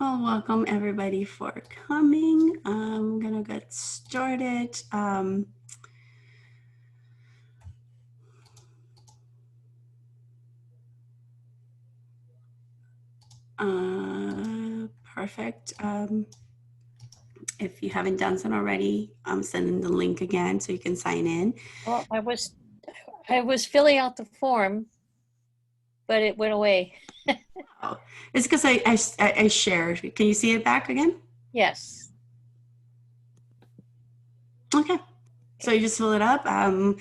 Well, welcome everybody for coming. I'm gonna get started. Perfect. If you haven't done so already, I'm sending the link again so you can sign in. Well, I was filling out the form, but it went away. Oh, it's because I shared. Can you see it back again? Yes. Okay. So Okay. you just fill it up. I'm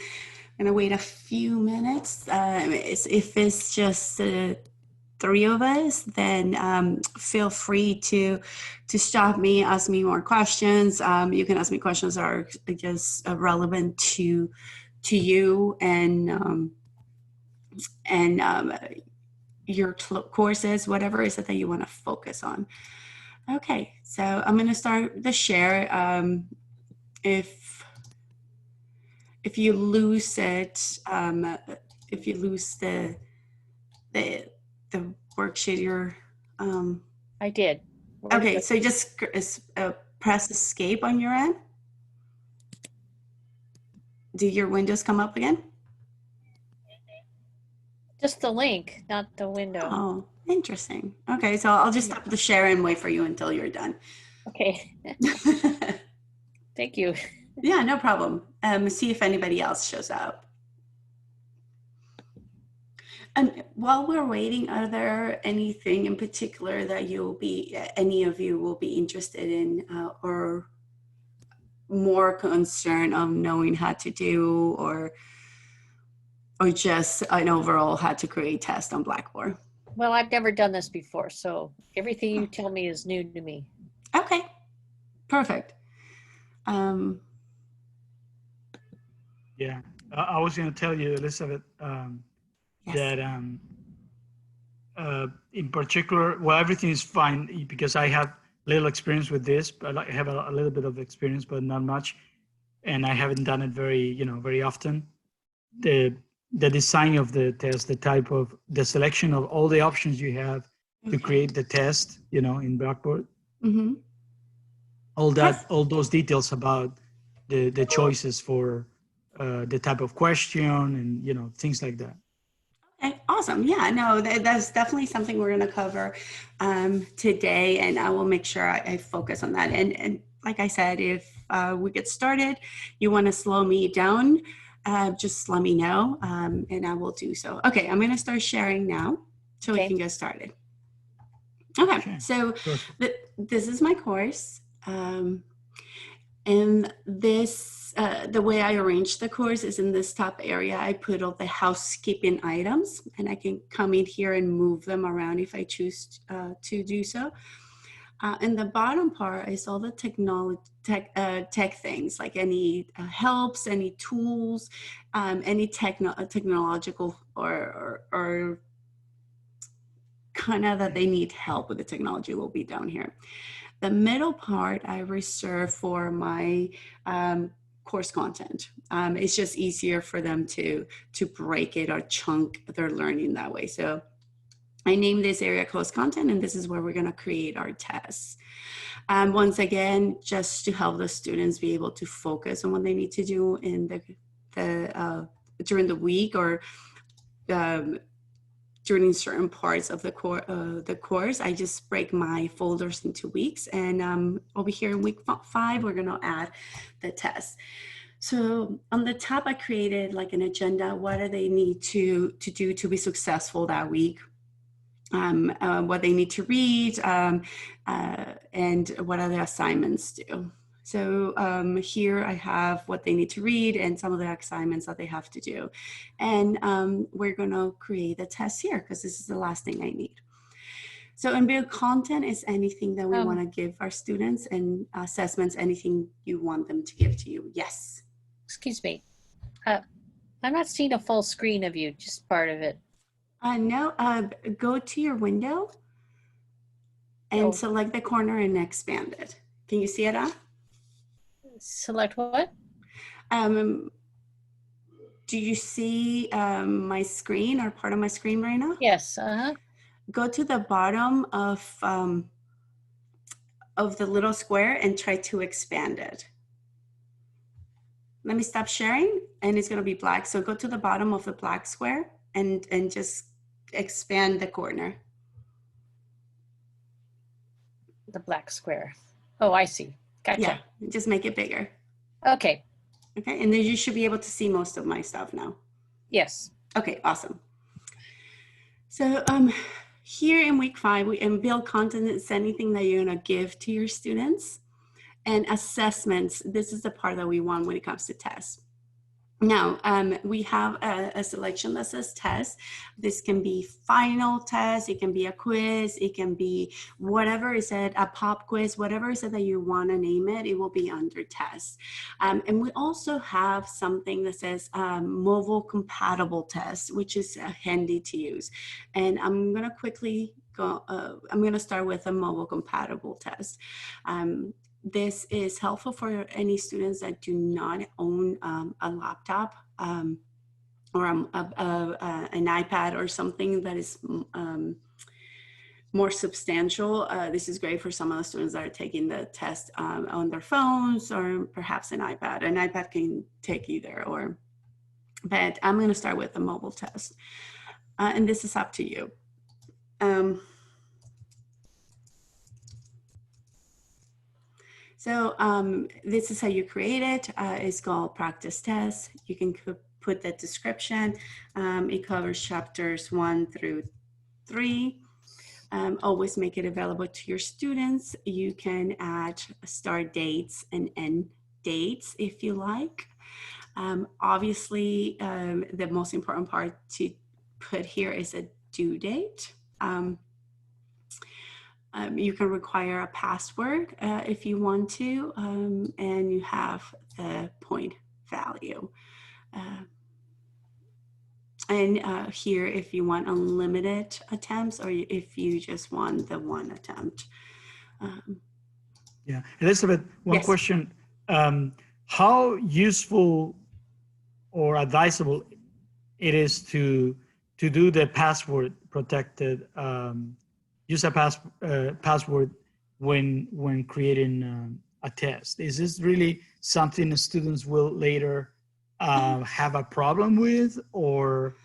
gonna wait a few minutes. If it's just three of us, then feel free to stop me, ask me more questions. You can ask me questions that are just relevant to you and your courses, whatever is it that you want to focus on. Okay, so I'm going to start the share. If if you lose it, if you lose the the worksheet, you're I did. Where'd it okay. go? So you just press escape on your end. Do your windows come up again? Just the link, not the window. Oh, interesting. Okay, so I'll just Yeah. stop the share and wait for you until you're done. Okay. Thank you. Yeah, no problem. See if anybody else shows up. And while we're waiting, are there anything in particular that any of you will be interested in, or more concerned of knowing how to do, or just an overall how to create test on Blackboard? Well, I've never done this before, so everything you tell me is new to me. Okay, perfect. Um, Yeah, I was going to tell you, Elizabeth, yes. that in particular, well, everything is fine because I have little experience with this, but I have a little bit of experience, but not much, and I haven't done it very often. The the design of the test, the type of the selection of all the options you have to Okay. create the test, in Blackboard, Mm-hmm. Yes. all those details about the choices for the type of question and things like that. Okay, awesome. Yeah, no, that's definitely something we're going to cover today, and I will make sure I focus on that. And like I said, if we get started, you want to slow me down, just let me know, and I will do so. Okay, I'm going to start sharing now so we Okay. can get started. Okay, Okay, so perfect. this is my course. And the way I arrange the course is in this top area, I put all the housekeeping items, and I can come in here and move them around if I choose to do so. In the bottom part is all the tech things, like any helps, any tools, any technological or kind of that they need help with the technology will be down here. The middle part I reserve for my course content. It's just easier for them to break it or chunk their learning that way. So I named this area course content, and this is where we're going to create our tests. Once again, just to help the students be able to focus on what they need to do in the during the week, or um, during certain parts of the course. I just break my folders into weeks, and over here in week 5, we're going to add the test. So on the top, I created like an agenda. What do they need to do to be successful that week? What they need to read, and what other assignments do. So here I have what they need to read and some of the assignments that they have to do. And we're going to create a test here because this is the last thing I need. So in content is anything that we want to give our students, and assessments, anything you want them to give to you. Yes. Excuse me. I'm not seeing a full screen of you, just part of it. No, go to your window and Oh, select the corner and expand it. Can you see it? select what? Um, do you see my screen or part of my screen right now? Yes. Uh-huh. Go to the bottom of of the little square and try to expand it. Let me stop sharing, and it's going to be black. So go to the bottom of the black square and just expand the corner. The black square. Oh, I see. Gotcha. Yeah, just make it bigger. Okay. Okay, and then you should be able to see most of my stuff now. Yes. Okay, awesome. So here in week 5, and build content is anything that you're going to give to your students. And assessments, this is the part that we want when it comes to tests. Now, we have a selection that says test. This can be final test, it can be a quiz, it can be whatever is it, a pop quiz, whatever is it that you want to name it, it will be under test. And we also have something that says mobile compatible test, which is handy to use. And I'm going to quickly go, I'm going to start with a mobile compatible test. This is helpful for any students that do not own a laptop or an iPad or something that is more substantial. This is great for some of the students that are taking the test on their phones or perhaps an iPad. An iPad can take either, but I'm going to start with the mobile test. And this is up to you. So this is how you create it. It's called practice test. You can put the description. It covers chapters 1 through 3. Always make it available to your students. You can add start dates and end dates if you like. Obviously, the most important part to put here is a due date. You can require a password if you want to, and you have the point value. And here, if you want unlimited attempts or if you just want the one attempt. Yeah, Elizabeth, one Yes. question. How useful or advisable it is to do the password protected use a password when creating a test? Is this really something the students will later have a problem with, or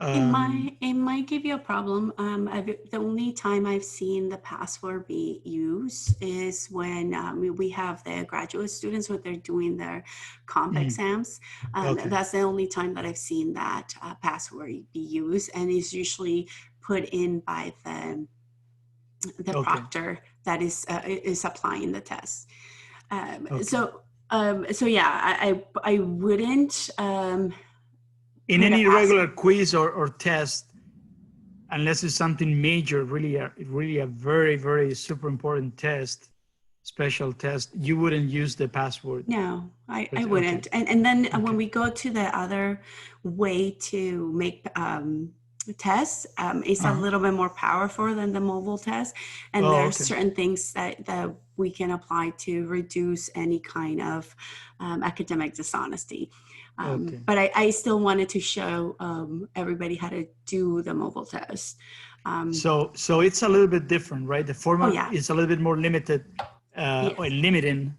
It might give you a problem. The only time I've seen the password be used is when we have the graduate students when they're doing their comp exams. Okay. That's the only time that I've seen that password be used, and it's usually put in by the Okay. proctor that is applying the test. Okay. So yeah, I wouldn't. In put a any password. regular quiz or test, unless it's something major, really a very, very super important test, special test, you wouldn't use the password. No, I Okay. wouldn't. And then Okay. when we go to the other way to make tests, it's a little bit more powerful than the mobile test. And Oh, there's okay. certain things that we can apply to reduce any kind of academic dishonesty. Okay. But I still wanted to show everybody how to do the mobile test. So it's a little bit different, right? The format yeah. is a little bit more limited Yes. or limiting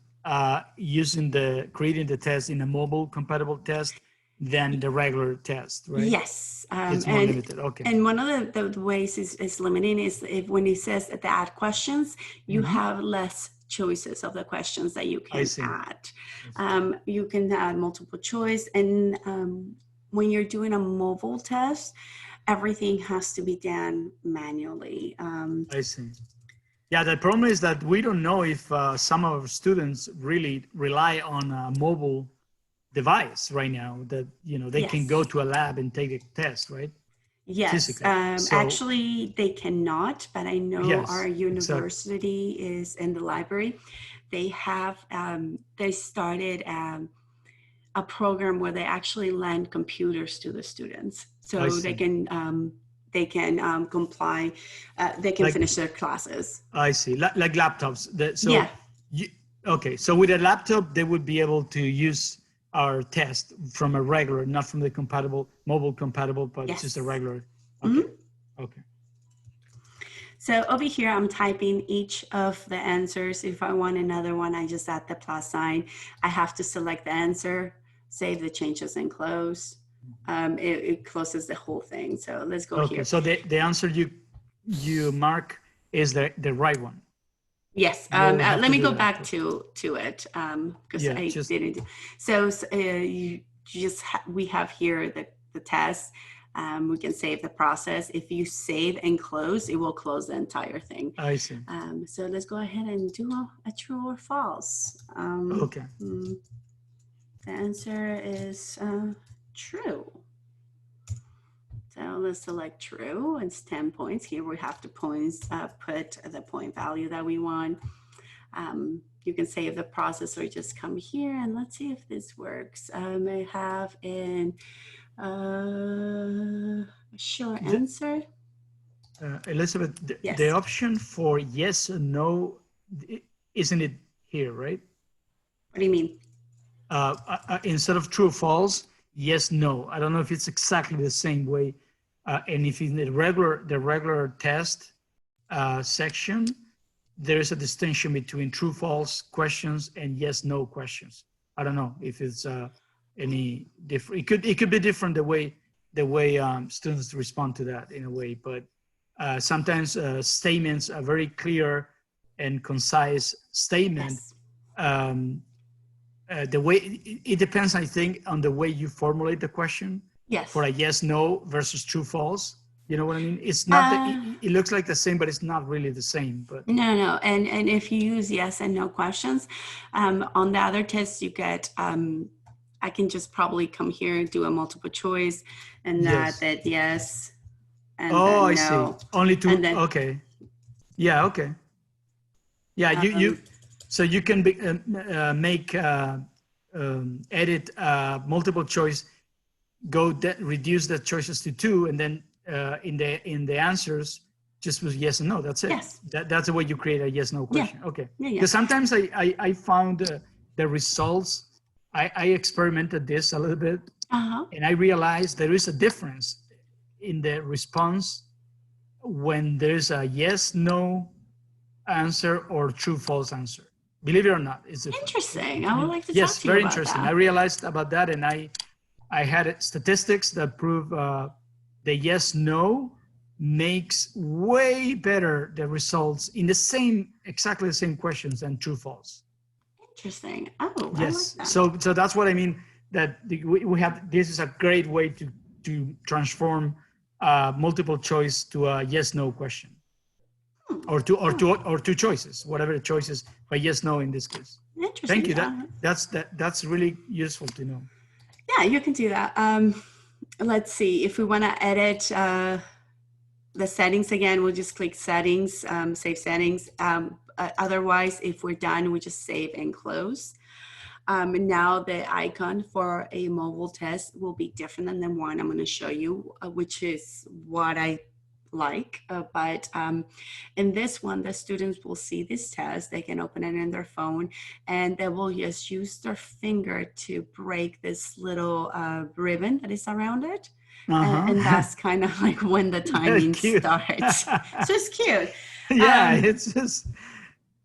using creating the test in a mobile compatible test than the regular test, right? Yes. It's more limited. Okay. And one of the ways is limiting is if when it says to add questions, you have less choices of the questions that you can add. You can add multiple choice, and when you're doing a mobile test, everything has to be done manually. I see. Yeah, the problem is that we don't know if some of our students really rely on a mobile device right now that, they can go to a lab and take a test, right? Yes, actually they cannot, but I know our university is in the library. They have, they started a program where they actually lend computers to the students so they can comply, they can finish their classes. I see, like laptops. Okay, so with a laptop, they would be able to use our test from a regular, not from the mobile compatible, but just a regular. Okay. Okay. So over here, I'm typing each of the answers. If I want another one, I just add the plus sign. I have to select the answer, save the changes and close. It closes the whole thing. So let's go Okay, here. so the answer you mark is the right one. Yes, You will have let to me do go that. back to it because Yeah, I just- didn't. So you just we have here the test. We can save the process. If you save and close, it will close the entire thing. I see. So let's go ahead and do a true or false. Okay. The answer is true. So let's select true. It's 10 points. Here we have to put the point value that we want. You can save the process or just come here and let's see if this works. I have an short answer. Elizabeth, Yes. the option for yes or no, isn't it here, right? What do you mean? Instead of true or false, yes, no. I don't know if it's exactly the same way. And if in the regular test section, there is a distinction between true, false questions and yes, no questions. I don't know if it's any different. It could be different the way students respond to that in a way, but sometimes statements are very clear and concise statement. Yes. The way it depends, I think, on the way you formulate the question. Yes. For a yes, no versus true, false. You know what I mean? It's not. It looks like the same, but it's not really the same. But no. And if you use yes and no questions, on the other tests you get. I can just probably come here and do a multiple choice, and Yes. that yes. And oh, I no. see. Only two. Then, okay. Yeah. Okay. Yeah. You. So you can make edit multiple choice. Reduce the choices to 2, and then in the answers just was yes and no. That's it. Yes. That's the way you create a yes no question. Yeah. Okay. Yeah. Because sometimes I found the results. I experimented this a little bit, and I realized there is a difference in the response when there's a yes no answer or true false answer. Believe it or not, it's interesting. I would like to talk yes, to you very about interesting. that. I realized about that, and I had statistics that prove the yes no makes way better the results in exactly the same questions than true false. Interesting. Oh, Yes. I like that. So that's what I mean. That we have. This is a great way to transform multiple choice to a yes no question, or two choices, whatever the choices, but yes no in this case. Interesting. Thank you. That's really useful to know. Yeah, you can do that. Let's see if we want to edit the settings again. We'll just click settings, save settings. Otherwise, if we're done, we just save and close. Now the icon for a mobile test will be different than the one I'm going to show you, which is what I like. But in this one, the students will see this test. They can open it in their phone, and they will just use their finger to break this little ribbon that is around it. And that's kind of like when the timing starts. So it's cute. Yeah, it's just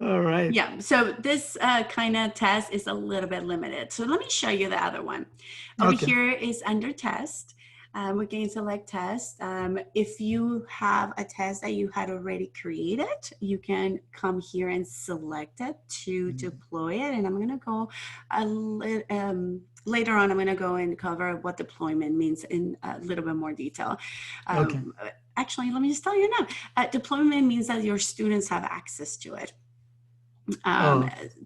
all right. Yeah, so this kind of test is a little bit limited. So let me show you the other one. Over here is under test. We can select test. If you have a test that you had already created, you can come here and select it to deploy it. And I'm going to go later on. I'm going to go and cover what deployment means in a little bit more detail. Actually, let me just tell you now. Deployment means that your students have access to it.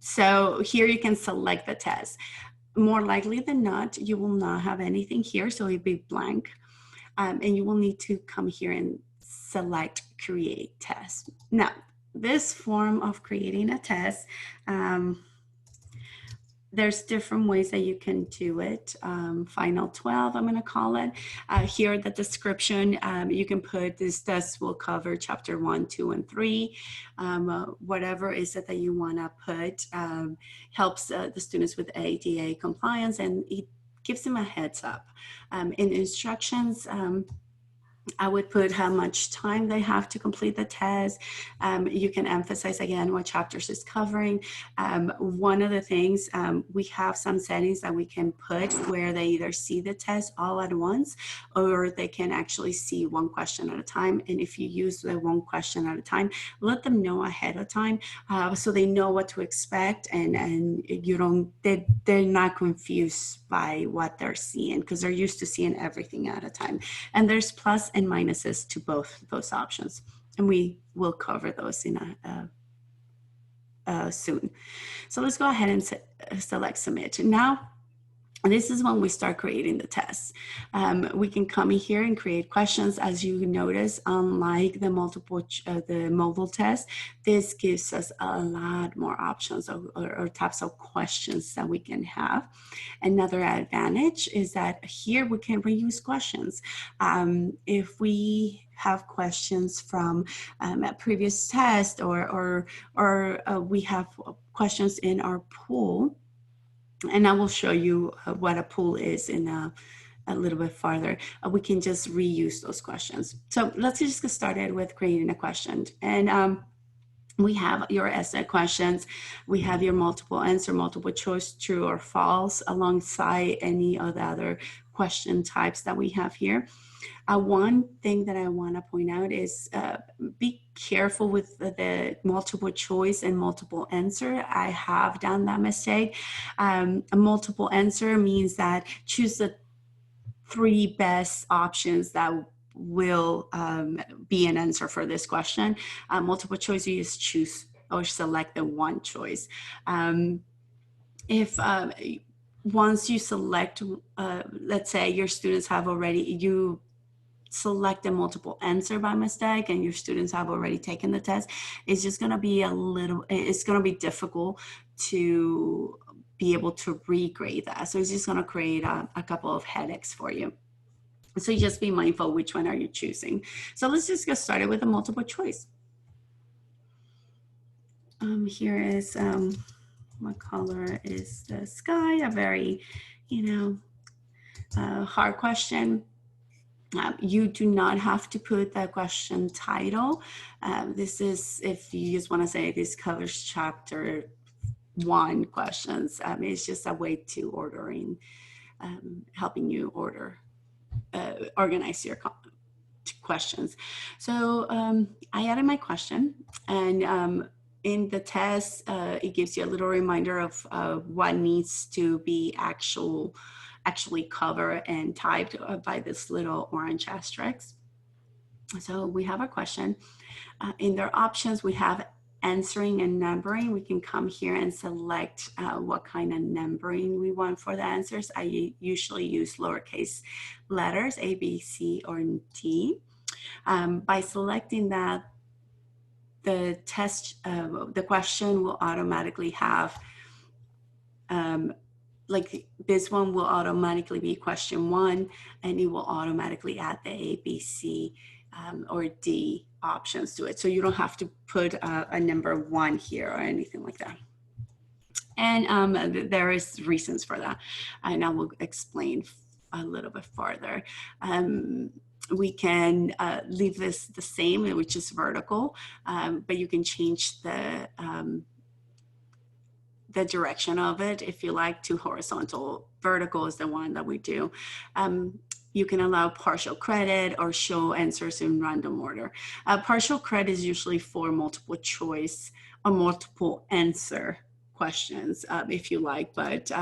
So here you can select the test. More likely than not, you will not have anything here, so it'll be blank. And you will need to come here and select create test. Now, this form of creating a test, there's different ways that you can do it. Final 12, I'm going to call it. Here, the description, you can put this test will cover chapter 1, 2, and 3. Whatever is it that you want to put helps the students with ADA compliance, and it gives them a heads up. In instructions, I would put how much time they have to complete the test. You can emphasize again what chapters is covering. One of the things, we have some settings that we can put where they either see the test all at once, or they can actually see one question at a time. And if you use the one question at a time, let them know ahead of time, so they know what to expect, and you don't, they're not confused by what they're seeing, because they're used to seeing everything at a time. And there's plus and minuses to both those options, and we will cover those in soon. So let's go ahead and select submit. Now, this is when we start creating the tests. We can come in here and create questions. As you notice, unlike the the mobile test, this gives us a lot more options or types of questions that we can have. Another advantage is that here we can reuse questions. If we have questions from a previous test, or we have questions in our pool, and I will show you what a pool is in a little bit farther. We can just reuse those questions. So let's just get started with creating a question. And we have your essay questions. We have your multiple answer, multiple choice, true or false, alongside any of the other question types that we have here. One thing that I want to point out is be careful with the multiple choice and multiple answer. I have done that mistake. A multiple answer means that choose the 3 best options that will be an answer for this question. Multiple choice, you just choose or select the one choice. If once you select, let's say your students have already, you select a multiple answer by mistake and your students have already taken the test, it's just going to be it's going to be difficult to be able to regrade that. So it's just going to create a couple of headaches for you. So you just be mindful, which one are you choosing? So let's just get started with a multiple choice. Here is what color is the sky? A very, hard question. You do not have to put the question title. This is, if you just want to say this covers chapter 1 questions. It's just a way to ordering, helping you organize your questions. So I added my question, and in the test, it gives you a little reminder of what needs to be actually covered and typed by this little orange asterisk. So we have a question. In their options, we have answering and numbering. We can come here and select what kind of numbering we want for the answers. I usually use lowercase letters, A, B, C, or D. By selecting that, the test, the question will automatically have, like this one will automatically be question 1, and it will automatically add the A, B, C, or D options to it. So you don't have to put a number 1 here or anything like that. And there is reasons for that, and I will explain a little bit farther. We can leave this the same, which is vertical, but you can change the direction of it if you like to horizontal. Vertical is the one that we do. You can allow partial credit or show answers in random order. Partial credit is usually for multiple choice or multiple answer questions, if you like, but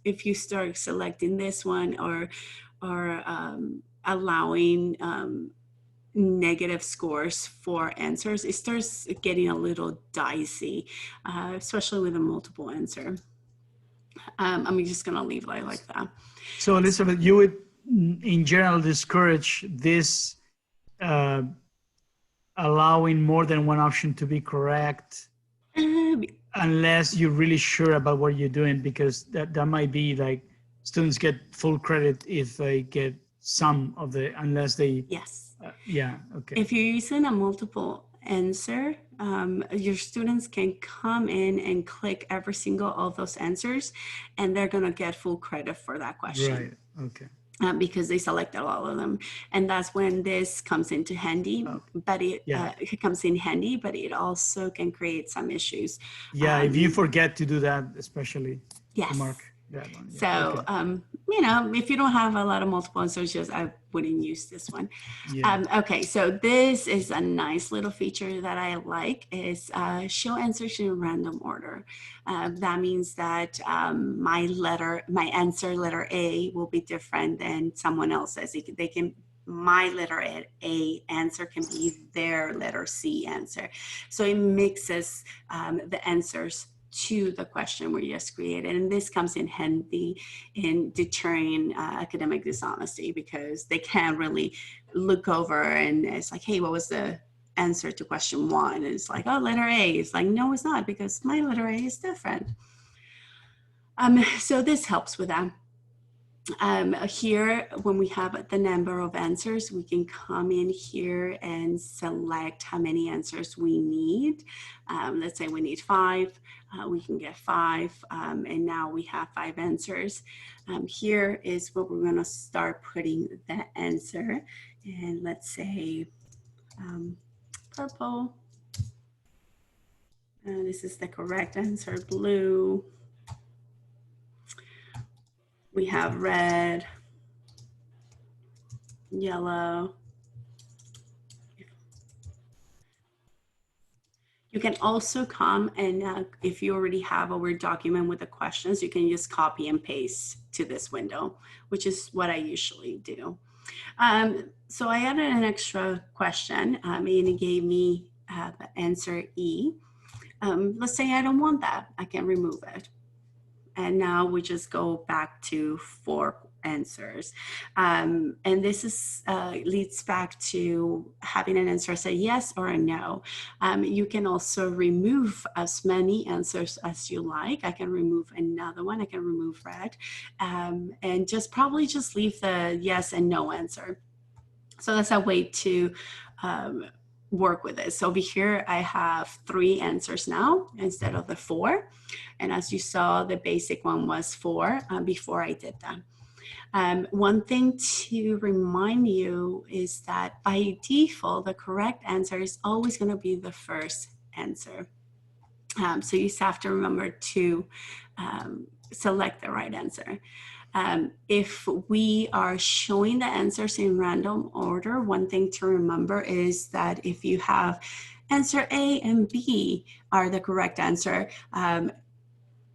if you start selecting this one or allowing negative scores for answers, it starts getting a little dicey, especially with a multiple answer. I'm just going to leave it like that. So Elizabeth, you would in general discourage this allowing more than one option to be correct unless you're really sure about what you're doing, because that might be like students get full credit if they get some of the, unless they, yes. Yeah, okay. If you're using a multiple answer, your students can come in and click every single of those answers, and they're going to get full credit for that question. Right, okay. because they selected all of them. And that's when this comes into handy, but it comes in handy, but it also can create some issues. Yeah, if you forget to do that, especially yes. to mark that one. Yeah. So, okay. You know, if you don't have a lot of multiple answers, just I wouldn't use this one. Yeah. Okay, so this is a nice little feature that I like is show answers in random order. That means that my answer letter A will be different than someone else's. My letter A answer can be their letter C answer. So it mixes the answers to the question we just created. And this comes in handy in deterring academic dishonesty, because they can't really look over and it's like, hey, what was the answer to question 1? And it's like, oh, letter A. It's like, no, it's not, because my letter A is different. So this helps with that. Here, when we have the number of answers, we can come in here and select how many answers we need. Let's say we need 5, we can get 5, and now we have 5 answers. Here is where we're gonna start putting the answer, and let's say purple. This is the correct answer, blue. We have red, yellow. You can also come and if you already have a Word document with the questions, you can just copy and paste to this window, which is what I usually do. So I added an extra question and it gave me the answer E. Let's say I don't want that, I can remove it. And now we just go back to 4 answers. And this is leads back to having an answer say yes or a no. You can also remove as many answers as you like. I can remove another one. I can remove red, and probably just leave the yes and no answer. So that's a way to work with it. So over here, I have 3 answers now instead of the 4. And as you saw, the basic one was 4 before I did that. One thing to remind you is that by default, the correct answer is always going to be the first answer. So you just have to remember to select the right answer. If we are showing the answers in random order, one thing to remember is that if you have answer A and B are the correct answer,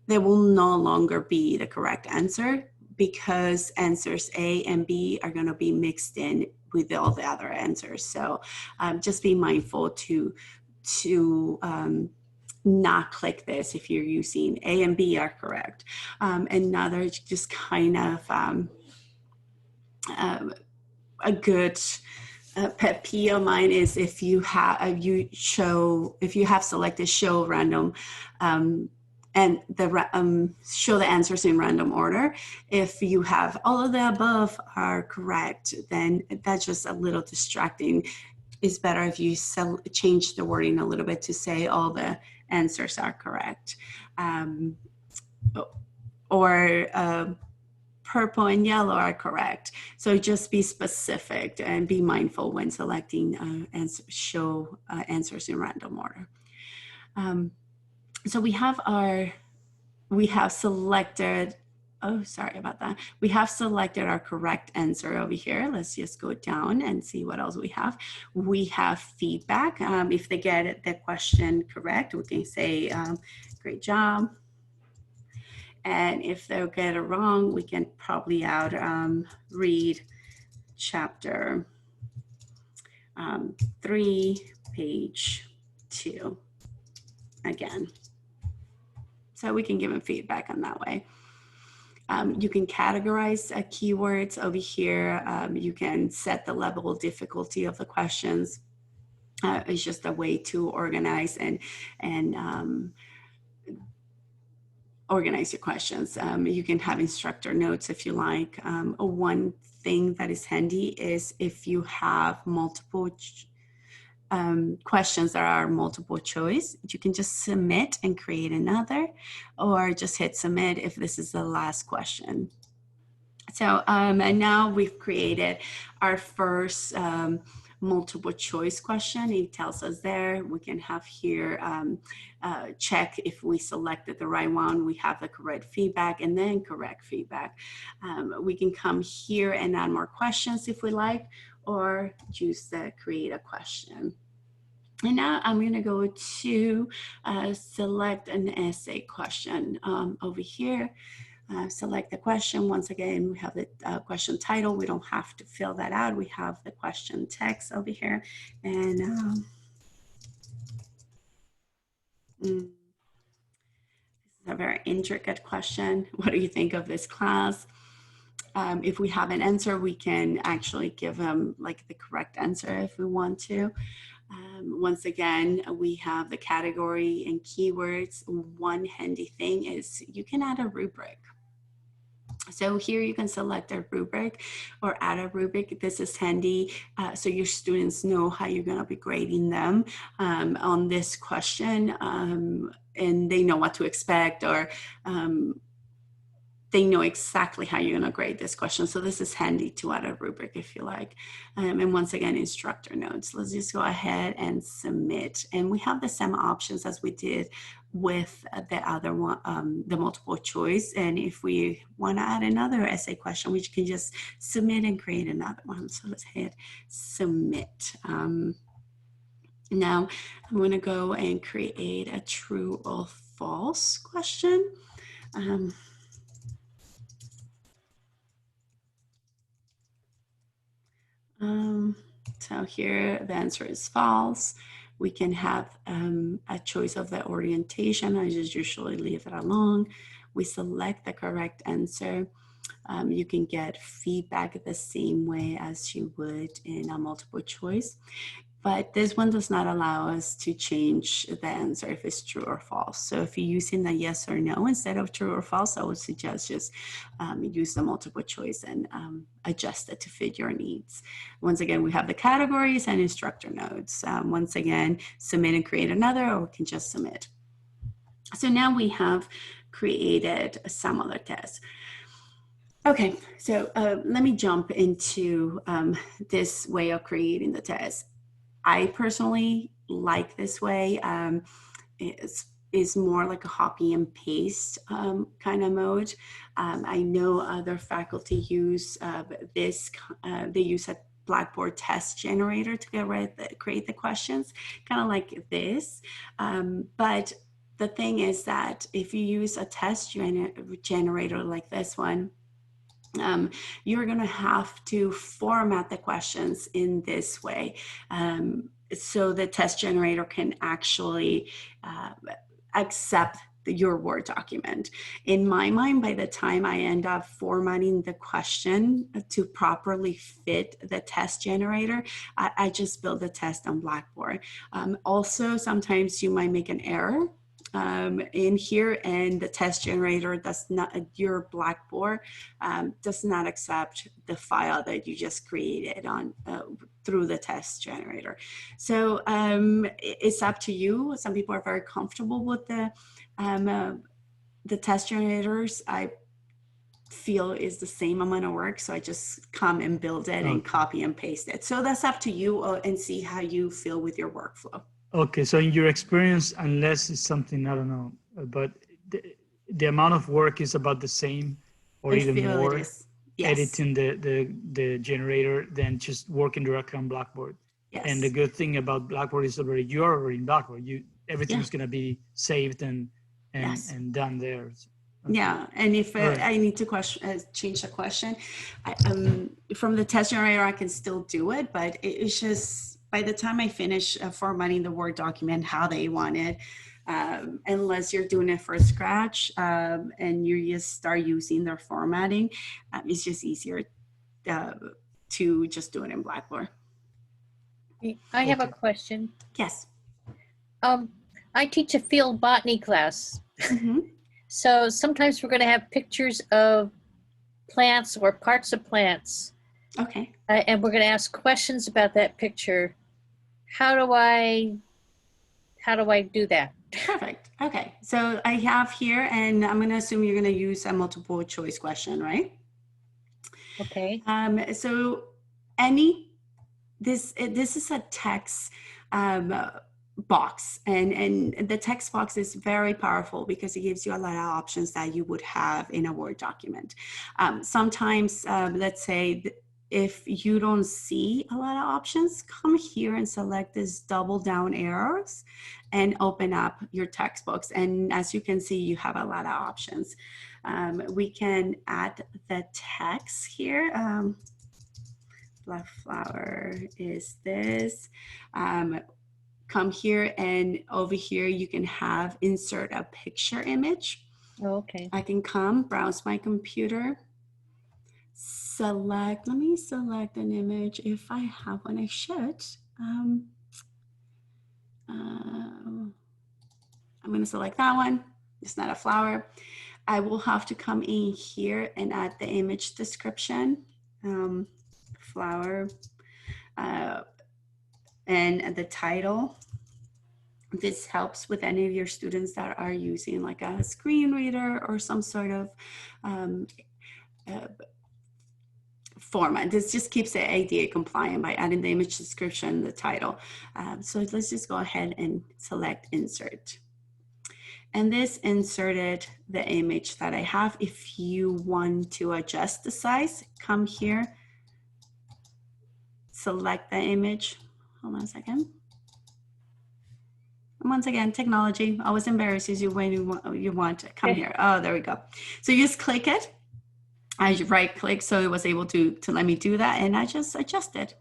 they will no longer be the correct answer, because answers A and B are going to be mixed in with all the other answers. So just be mindful to not click this if you're using A and B are correct. Another just kind of a good pet peeve of mine is if you have selected show random and show the answers in random order. If you have all of the above are correct, then that's just a little distracting. It's better if you change the wording a little bit to say all the answers are correct. Or purple and yellow are correct. So just be specific and be mindful when selecting show answers in random order. So we have selected, oh, sorry about that. We have selected our correct answer over here. Let's just go down and see what else we have. We have feedback. If they get the question correct, we can say, great job. And if they get it wrong, we can probably read chapter 3, page 2 again. So we can give them feedback on that way. You can categorize keywords over here. You can set the level of difficulty of the questions. It's just a way to organize and organize your questions. You can have instructor notes if you like. One thing that is handy is if you have multiple questions that are multiple choice, you can just submit and create another, or just hit submit if this is the last question. So, and now we've created our first multiple choice question. It tells us there. We can have here check if we selected the right one. We have the correct feedback and then correct feedback. We can come here and add more questions if we like, or choose the create a question. And now I'm going to go to select an essay question over here. Select the question. Once again, we have the question title. We don't have to fill that out. We have the question text over here. And this is a very intricate question. What do you think of this class? If we have an answer, we can actually give them like the correct answer if we want to. Once again, we have the category and keywords. One handy thing is you can add a rubric. So here you can select a rubric or add a rubric. This is handy so your students know how you're going to be grading them on this question, and they know what to expect, or they know exactly how you're going to grade this question. So this is handy to add a rubric if you like. And once again, instructor notes. Let's just go ahead and submit. And we have the same options as we did with the other one, the multiple choice. And if we want to add another essay question, we can just submit and create another one. So let's hit submit. Now I'm going to go and create a true or false question. So here the answer is false. We can have a choice of the orientation. I just usually leave it alone. We select the correct answer. You can get feedback the same way as you would in a multiple choice. But this one does not allow us to change the answer if it's true or false. So if you're using the yes or no instead of true or false, I would suggest just use the multiple choice and adjust it to fit your needs. Once again, we have the categories and instructor notes. Once again, submit and create another, or we can just submit. So now we have created some other tests. Okay, so let me jump into this way of creating the test. I personally like this way. It's more like a copy and paste kind of mode. I know other faculty use this, they use a Blackboard test generator to create the questions, kind of like this. But the thing is that if you use a test generator like this one, you're going to have to format the questions in this way so the test generator can actually accept your Word document. In my mind, by the time I end up formatting the question to properly fit the test generator, I just build the test on Blackboard. Also, sometimes you might make an error in here, and the test generator does not, your Blackboard does not accept the file that you just created on through the test generator. So it's up to you. Some people are very comfortable with the test generators. I feel is the same amount of work, so I just come and build it and copy and paste it. So that's up to you, and see how you feel with your workflow. Okay, so in your experience, unless it's something, I don't know, but the amount of work is about the same or even more, yes. Editing the generator than just working directly on Blackboard. Yes. And the good thing about Blackboard is you're already in Blackboard. Everything's going to be saved and done there. Okay. Yeah, and if I need to change the question, from the test generator, I can still do it, but it's just, by the time I finish formatting the Word document how they want it, unless you're doing it from scratch and you just start using their formatting, it's just easier to just do it in Blackboard. I have a question. Yes. I teach a field botany class. Mm-hmm. So sometimes we're going to have pictures of plants or parts of plants. Okay. And we're going to ask questions about that picture. How do I do that? Perfect. Okay. So I have here, and I'm going to assume you're going to use a multiple choice question, right? Okay. So this is a text box, and the text box is very powerful because it gives you a lot of options that you would have in a Word document. Sometimes, let's say, if you don't see a lot of options, come here and select this double down arrows and open up your text box. And as you can see, you have a lot of options. We can add the text here. Black flower is this. Come here, and over here you can have insert a picture image. Okay. I can come browse my computer, select, let me select an image. If I have one, I should. I'm going to select that one. It's not a flower. I will have to come in here and add the image description, flower, and the title. This helps with any of your students that are using like a screen reader or some sort of format. This just keeps the ADA compliant by adding the image description, the title. So let's just go ahead and select insert. And this inserted the image that I have. If you want to adjust the size, come here, select the image. Hold on a second. Once again, technology always embarrasses you when you want to come here. Oh, there we go. So you just click it. I right click, so it was able to let me do that, and I just adjusted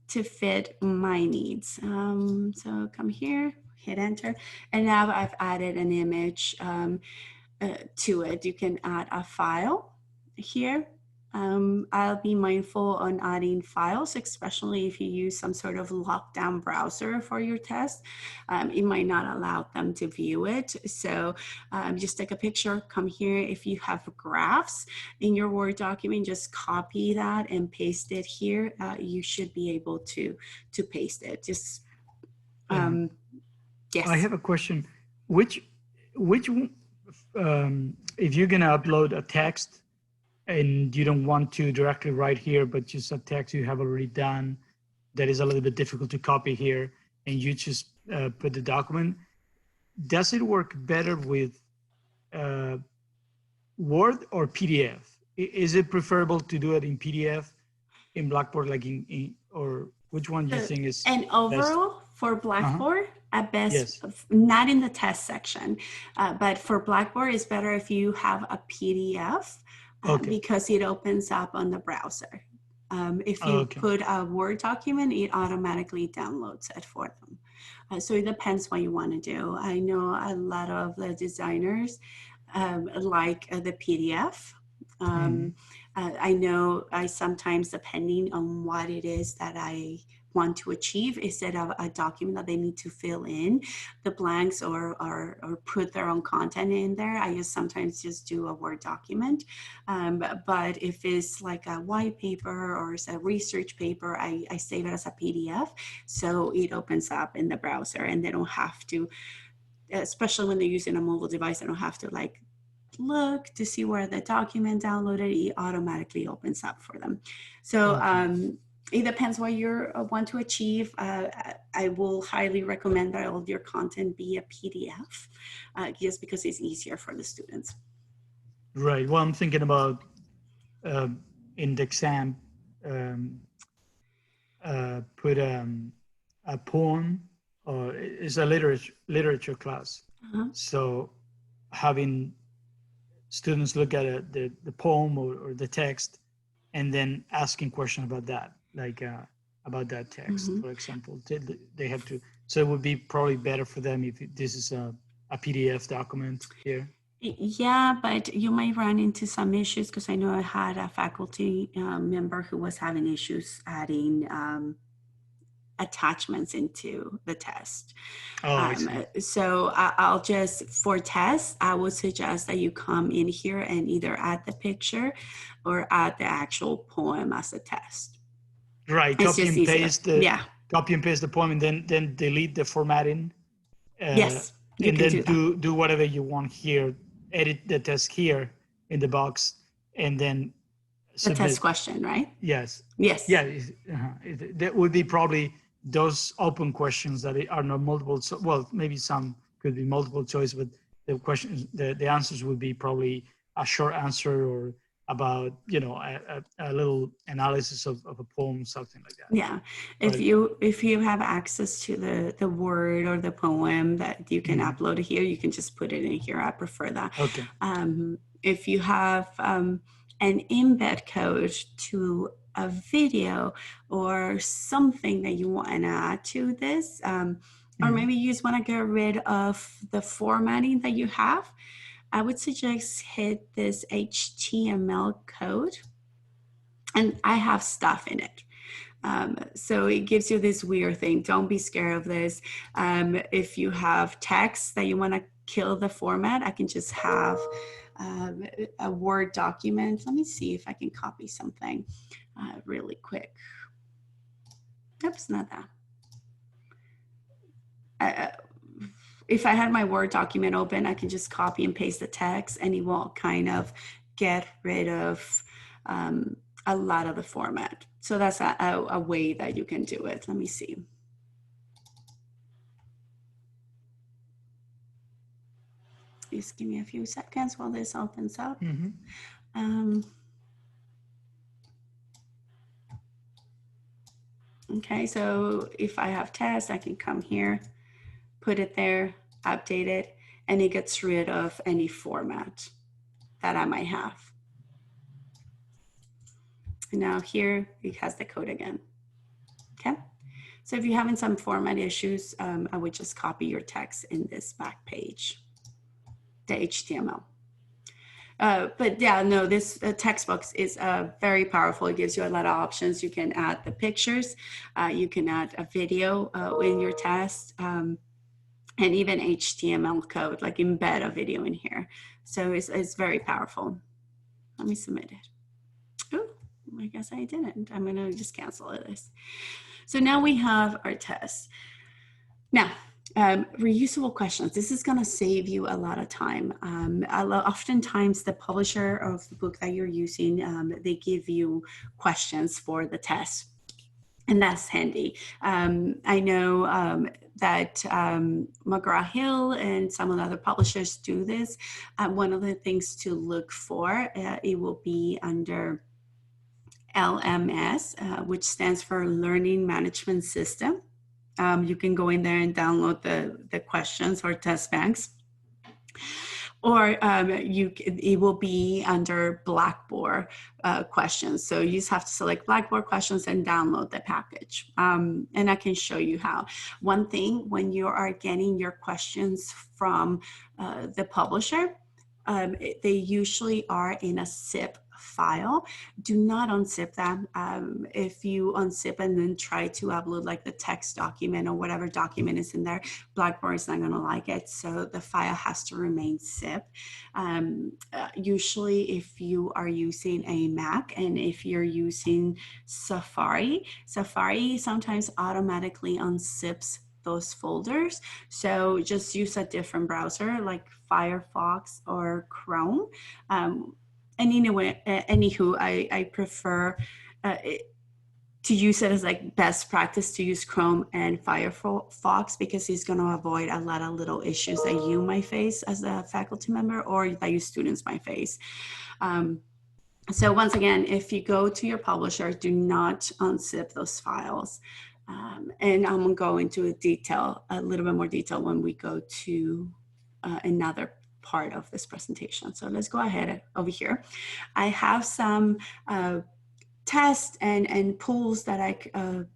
to fit my needs. So come here, hit enter, and now I've added an image to it. You can add a file here. I'll be mindful on adding files, especially if you use some sort of lockdown browser for your test. It might not allow them to view it. So just take a picture, come here. If you have graphs in your Word document, just copy that and paste it here. You should be able to paste it. Just, yes. I have a question. Which if you're gonna upload a text, and you don't want to directly write here, but just a text you have already done that is a little bit difficult to copy here, and you just put the document, does it work better with Word or PDF? Is it preferable to do it in PDF, in Blackboard, like or which one do you think is and overall best? for Blackboard, at best, Yes. not in the test section, but for Blackboard, it's better if you have a PDF. Okay. Because it opens up on the browser. If you put a Word document, it automatically downloads it for them. So it depends what you want to do. I know a lot of the designers like the PDF. I know I sometimes, depending on what it is that I want to achieve, instead of a document that they need to fill in the blanks or put their own content in there, I just sometimes just do a Word document. But if it's like a white paper or it's a research paper, I save it as a PDF, so it opens up in the browser, and they don't have to, especially when they're using a mobile device, they don't have to like look to see where the document downloaded. It automatically opens up for them. So it depends what you want to achieve. I will highly recommend that all of your content be a PDF, just because it's easier for the students. Right. Well, I'm thinking about in the exam, put a poem, or it's a literature class. So having students look at the poem or the text, and then asking questions about that, like about that text, for example. They have to, so it would be probably better for them if this is a PDF document here. Yeah, but you might run into some issues, because I know I had a faculty member who was having issues adding attachments into the test. So I'll just, for tests, I would suggest that you come in here and either add the picture or add the actual poem as a test. Right, it's copy and paste copy and paste the poem, and then delete the formatting. Yes, and then do whatever you want here. Edit the test here in the box, and then The test question, right? Yes. Yes. Yeah. That would be probably those open questions that are not multiple. Well, maybe some could be multiple choice, but the questions, the answers would be probably a short answer or about, a little analysis of a poem, something like that. Yeah. If you have access to the word or the poem that you can upload it here, you can just put it in here. I prefer that. Okay. If you have an embed code to a video or something that you want to add to this, or maybe you just want to get rid of the formatting that you have, I would suggest hit this HTML code, and I have stuff in it. So it gives you this weird thing. Don't be scared of this. If you have text that you want to kill the format, I can just have a Word document. Let me see if I can copy something really quick. Oops, not that. If I had my Word document open, I can just copy and paste the text, and it will kind of get rid of a lot of the format. So that's a way that you can do it. Let me see. Just give me a few seconds while this opens up. Okay, so if I have tests, I can come here, put it there, update it, and it gets rid of any format that I might have. And now here it has the code again. Okay, so if you're having some format issues, I would just copy your text in this back page, the HTML. But yeah, no, this text box is very powerful. It gives you a lot of options. You can add the pictures, you can add a video in your test, and even HTML code, like embed a video in here. So it's very powerful. Let me submit it. Oh, I guess I didn't. I'm gonna just cancel this. So now we have our test. Now, reusable questions. This is gonna save you a lot of time. Oftentimes the publisher of the book that you're using, they give you questions for the test. And that's handy. I know that McGraw-Hill and some of the other publishers do this. One of the things to look for, it will be under LMS, which stands for Learning Management System. You can go in there and download the questions or test banks. Or it will be under Blackboard questions. So you just have to select Blackboard questions and download the package. And I can show you how. One thing, when you are getting your questions from the publisher, they usually are in a zip file. Do not unzip them. If you unzip and then try to upload like the text document or whatever document is in there, Blackboard is not going to like it. So the file has to remain zipped. Usually if you are using a Mac and if you're using Safari sometimes automatically unzips those folders. So just use a different browser like Firefox or Chrome. And anyway, anywho, I prefer to use it as like best practice to use Chrome and Firefox because it's going to avoid a lot of little issues that you might face as a faculty member or that your students might face. So once again, if you go to your publisher, do not unzip those files. And I'm going to go into a little bit more detail when we go to another part of this presentation. So let's go ahead over here. I have some tests and pools that I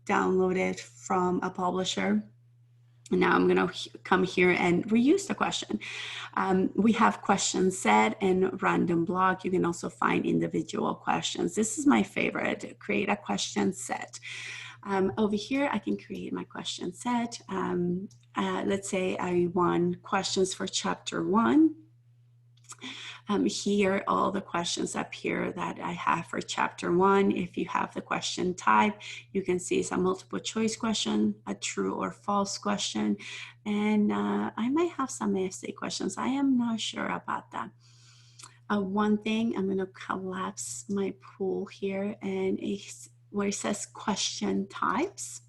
downloaded from a publisher. Now I'm going to come here and reuse the question. We have question set and random block. You can also find individual questions. This is my favorite, create a question set. Over here, I can create my question set. Let's say I want questions for chapter 1. Here are all the questions up here that I have for chapter 1. If you have the question type, you can see it's a multiple choice question, a true or false question, and I might have some essay questions. I am not sure about that. One thing, I'm going to collapse my pool here, and where it says question types,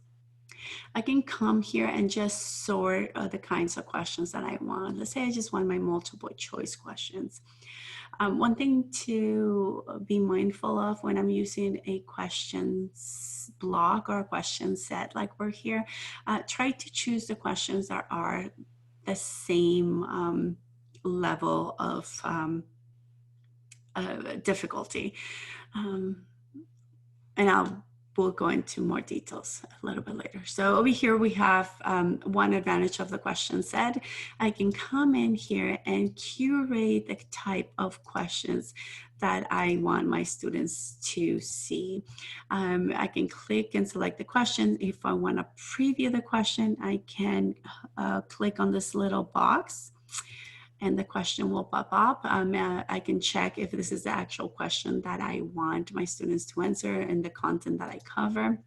I can come here and just sort the kinds of questions that I want. Let's say I just want my multiple choice questions. One thing to be mindful of when I'm using a questions block or a question set like we're here, try to choose the questions that are the same level of difficulty. And we'll go into more details a little bit later. So over here we have one advantage of the question set. I can come in here and curate the type of questions that I want my students to see. I can click and select the question. If I want to preview the question, I can click on this little box, and the question will pop up. I can check if this is the actual question that I want my students to answer and the content that I cover.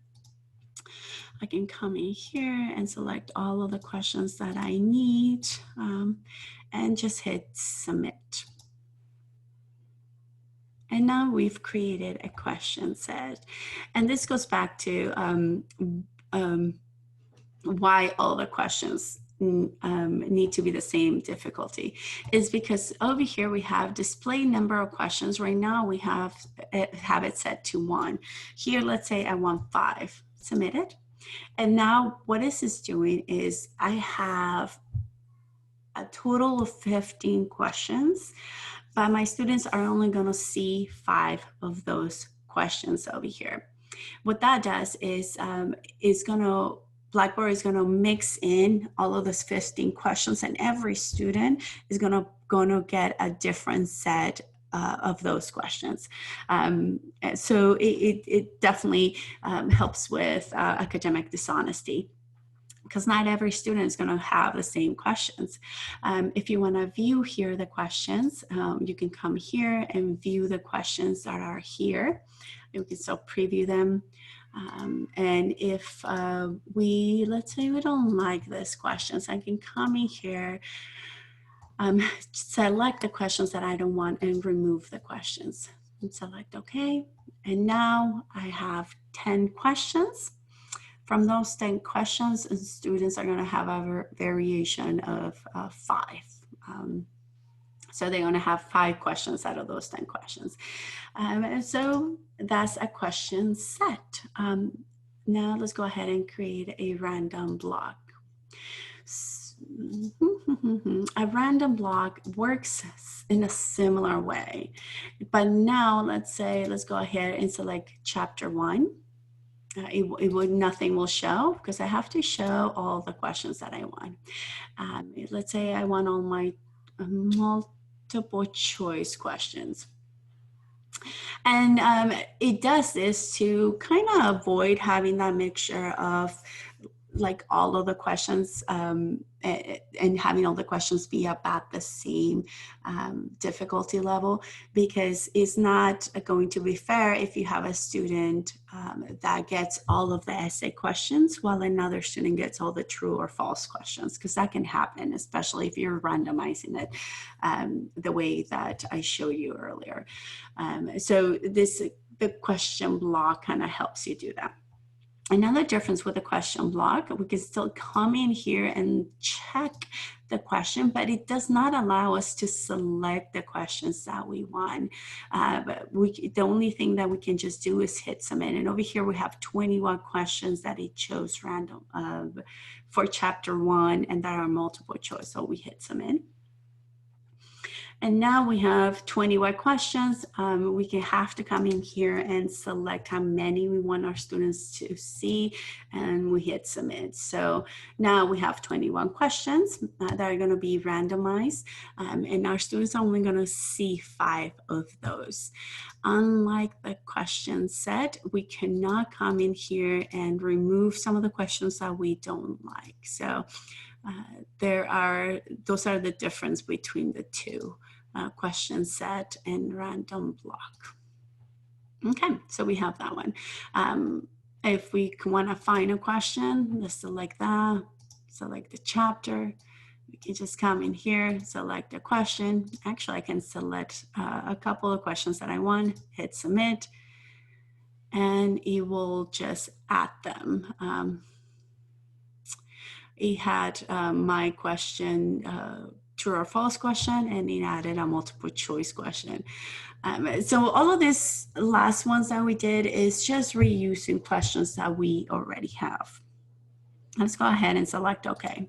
I can come in here and select all of the questions that I need and just hit submit. And now we've created a question set. And this goes back to why all the questions need to be the same difficulty, is because over here we have display number of questions. Right now we have it set to 1. Here, let's say I want 5. Submit it. And now what this is doing is I have a total of 15 questions, but my students are only going to see 5 of those questions over here. What that does is Blackboard is going to mix in all of those 15 questions, and every student is going to get a different set of those questions. So it definitely helps with academic dishonesty, because not every student is going to have the same questions. If you want to view here the questions, you can come here and view the questions that are here. You can still preview them. And if let's say we don't like this questions, I can come in here, select the questions that I don't want and remove the questions. And select OK. And now I have 10 questions. From those 10 questions, students are going to have a variation of 5. So they're going to have 5 questions out of those 10 questions. And so that's a question set. Now let's go ahead and create a random block. A random block works in a similar way. But now let's go ahead and select chapter 1. Nothing will show because I have to show all the questions that I want. Let's say I want all my multiple choice questions. And it does this to kind of avoid having that mixture of like all of the questions and having all the questions be about the same difficulty level, because it's not going to be fair if you have a student that gets all of the essay questions while another student gets all the true or false questions, because that can happen, especially if you're randomizing it the way that I showed you earlier. So the question block kind of helps you do that. Another difference with the question block, we can still come in here and check the question, but it does not allow us to select the questions that we want. But the only thing that we can just do is hit submit. And over here we have 21 questions that it chose random for chapter 1, and that are multiple choice. So we hit submit. And now we have 21 questions. We can have to come in here and select how many we want our students to see, and we hit submit. So now we have 21 questions that are going to be randomized, and our students are only going to see 5 of those. Unlike the question set, we cannot come in here and remove some of the questions that we don't like. So those are the difference between the two, question set and random block. Okay, so we have that one. If we want to find a question, let's select that, select the chapter, We can just come in here, select a question. Actually, I can select a couple of questions that I want, hit submit, and it will just add them. It had my question, true or false question, and it added a multiple choice question. So all of these last ones that we did is just reusing questions that we already have. Let's go ahead and select OK.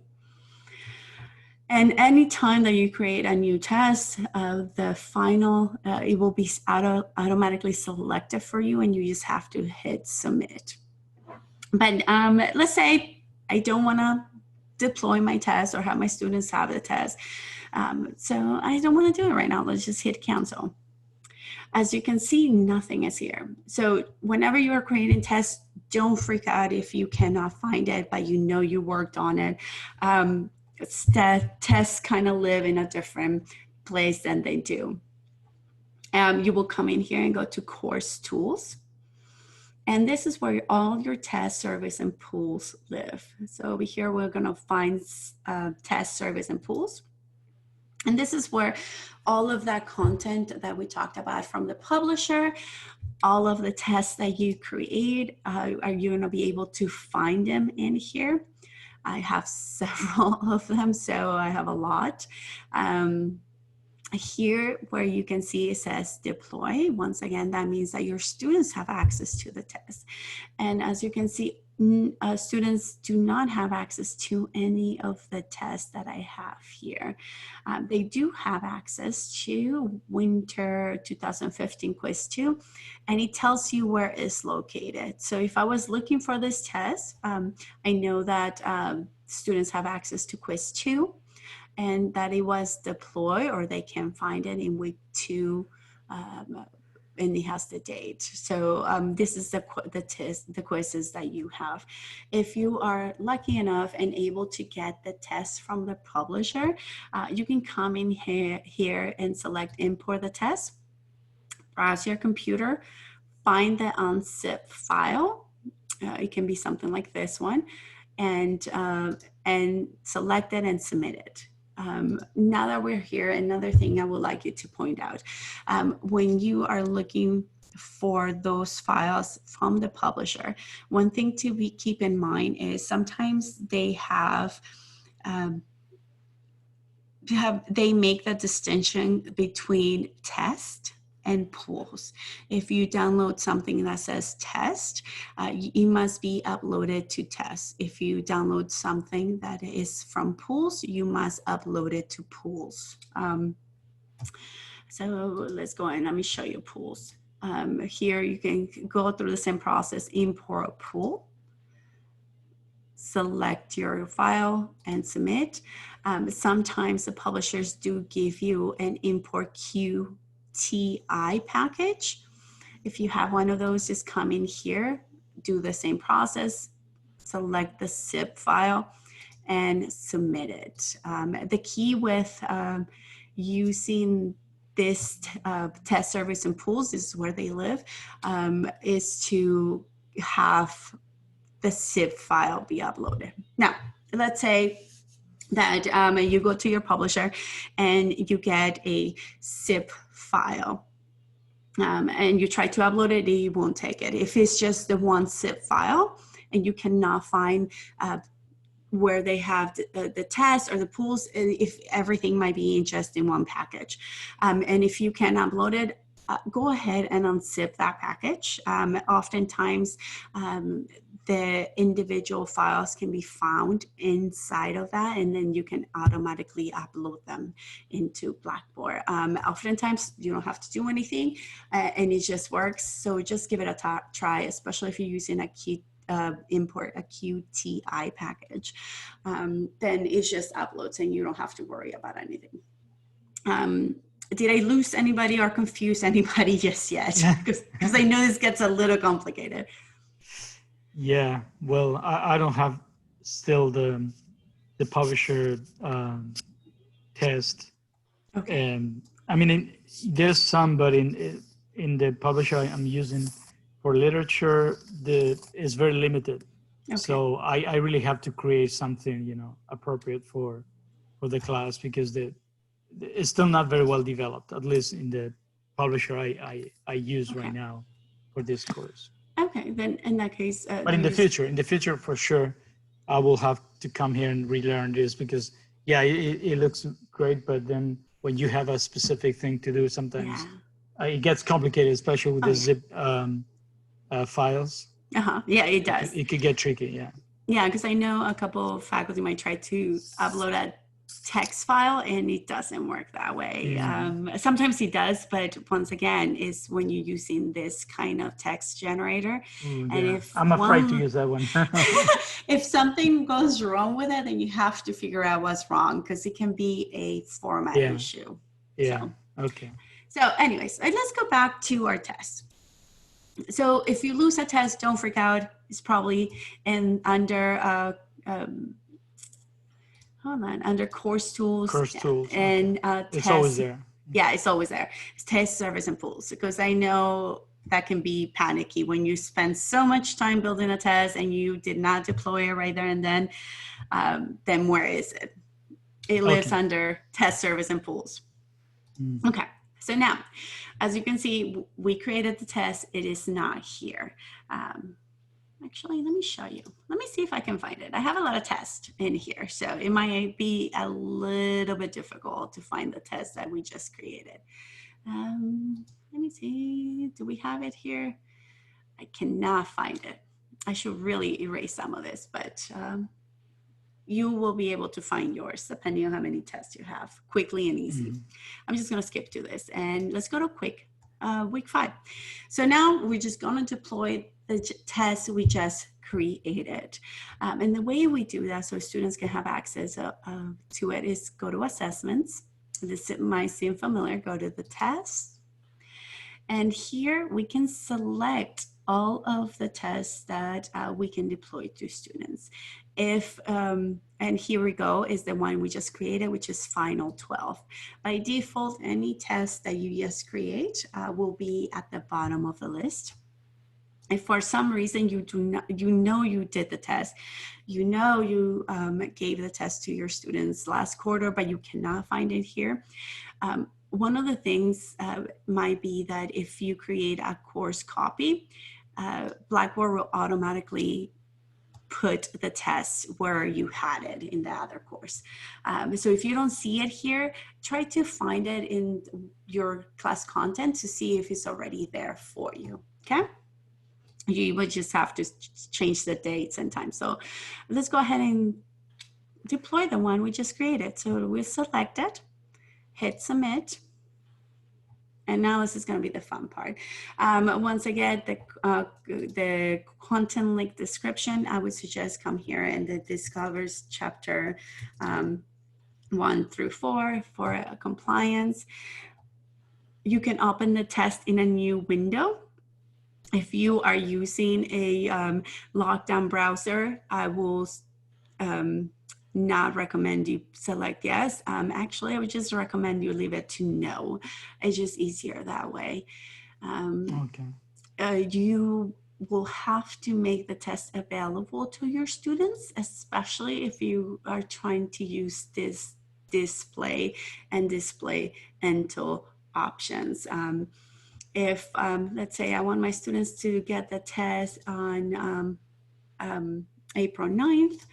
And anytime that you create a new test, the final, it will be automatically selected for you, and you just have to hit submit. But let's say I don't want to deploy my test or have my students have the test. So I don't want to do it right now. Let's just hit cancel. As you can see, nothing is here. So whenever you are creating tests, don't freak out if you cannot find it, but you know you worked on it. Tests kind of live in a different place than they do. You will come in here and go to course tools. And this is where all your test, service, and pools live. So over here, we're going to find test, service, and pools. And this is where all of that content that we talked about from the publisher, all of the tests that you create, are you going to be able to find them in here? I have several of them, so I have a lot. Here where you can see it says deploy. Once again, that means that your students have access to the test. And as you can see, students do not have access to any of the tests that I have here. They do have access to Winter 2015 Quiz 2, and it tells you where it's located. So if I was looking for this test, I know that students have access to Quiz 2, and that it was deployed, or they can find it in week 2, and it has the date. So this is the quizzes that you have. If you are lucky enough and able to get the test from the publisher, you can come in here and select import the test, browse your computer, find the unzip file. It can be something like this one, and select it and submit it. Now that we're here, another thing I would like you to point out, when you are looking for those files from the publisher, one thing to keep in mind is sometimes they they make the distinction between test and pools. If you download something that says test, it must be uploaded to test. If you download something that is from pools, you must upload it to pools. So let's go and let me show you pools. Here you can go through the same process, import a pool, select your file and submit. Sometimes the publishers do give you an import QTI package. If you have one of those, just come in here, do the same process, select the zip file and submit it. The key with using this test, service, and pools, this is where they live, is to have the zip file be uploaded. Now, let's say that you go to your publisher and you get a zip file and you try to upload it, it won't take it. If it's just the one zip file and you cannot find where they have the test or the pools, if everything might be just in one package. And if you can upload it, go ahead and unzip that package. Oftentimes, the individual files can be found inside of that, and then you can automatically upload them into Blackboard. Oftentimes, you don't have to do anything, and it just works. So just give it a try, especially if you're using import a QTI package. Then it just uploads, and you don't have to worry about anything. Did I lose anybody or confuse anybody just yet? Because I know this gets a little complicated. Yeah, well, I don't have still the publisher test. Okay. I mean, there's some, but in the publisher I'm using for literature, is very limited. Okay. So I really have to create something, appropriate for for the class because it's still not very well developed, at least in the publisher I use right now for this course. Okay, then in that case, But in the future, for sure, I will have to come here and relearn this because, yeah, it looks great, but then when you have a specific thing to do, sometimes it gets complicated, especially with the zip files. Yeah, it does. It could get tricky, yeah. Yeah, because I know a couple of faculty might try to upload a text file and it doesn't work that way. Sometimes it does, but once again, is when you're using this kind of text generator. Ooh, and yeah. if I'm afraid to use that one. if something goes wrong with it, then you have to figure out what's wrong because it can be a format issue. Yeah. So, okay. So anyways, let's go back to our test. So if you lose a test, don't freak out. It's probably under under course tools. And it's always there. Yeah, it's always there. It's test service and pools, because I know that can be panicky when you spend so much time building a test and you did not deploy it right there and then where is it? It lives under test service and pools. Okay, so now, as you can see, we created the test. It is not here. Actually, let me show you. Let me see if I can find it. I have a lot of tests in here, so it might be a little bit difficult to find the test that we just created. Let me see. Do we have it here? I cannot find it. I should really erase some of this, but you will be able to find yours depending on how many tests you have, quickly and easy. I'm just going to skip to this and let's go to week 5. So now we're just going to deploy the test we just created. And the way we do that so students can have access to it is go to assessments. This might seem familiar. Go to the test. And here we can select all of the tests that we can deploy to students. And here we go, is the one we just created, which is Final 12. By default, any test that you just create will be at the bottom of the list. If for some reason you did the test, you gave the test to your students last quarter, but you cannot find it here. One of the things might be that if you create a course copy, Blackboard will automatically put the test where you had it in the other course. So if you don't see it here, try to find it in your class content to see if it's already there for you, okay? You would just have to change the dates and times. So let's go ahead and deploy the one we just created. So we'll select it, hit submit. And now this is going to be the fun part. Once again, the content link description, I would suggest come here and it discovers chapter 1 through 4 for compliance. You can open the test in a new window. If you are using a lockdown browser, I will not recommend you select yes. Actually, I would just recommend you leave it to no. It's just easier that way. You will have to make the test available to your students, especially if you are trying to use this display and display until options. If let's say I want my students to get the test on April 9th,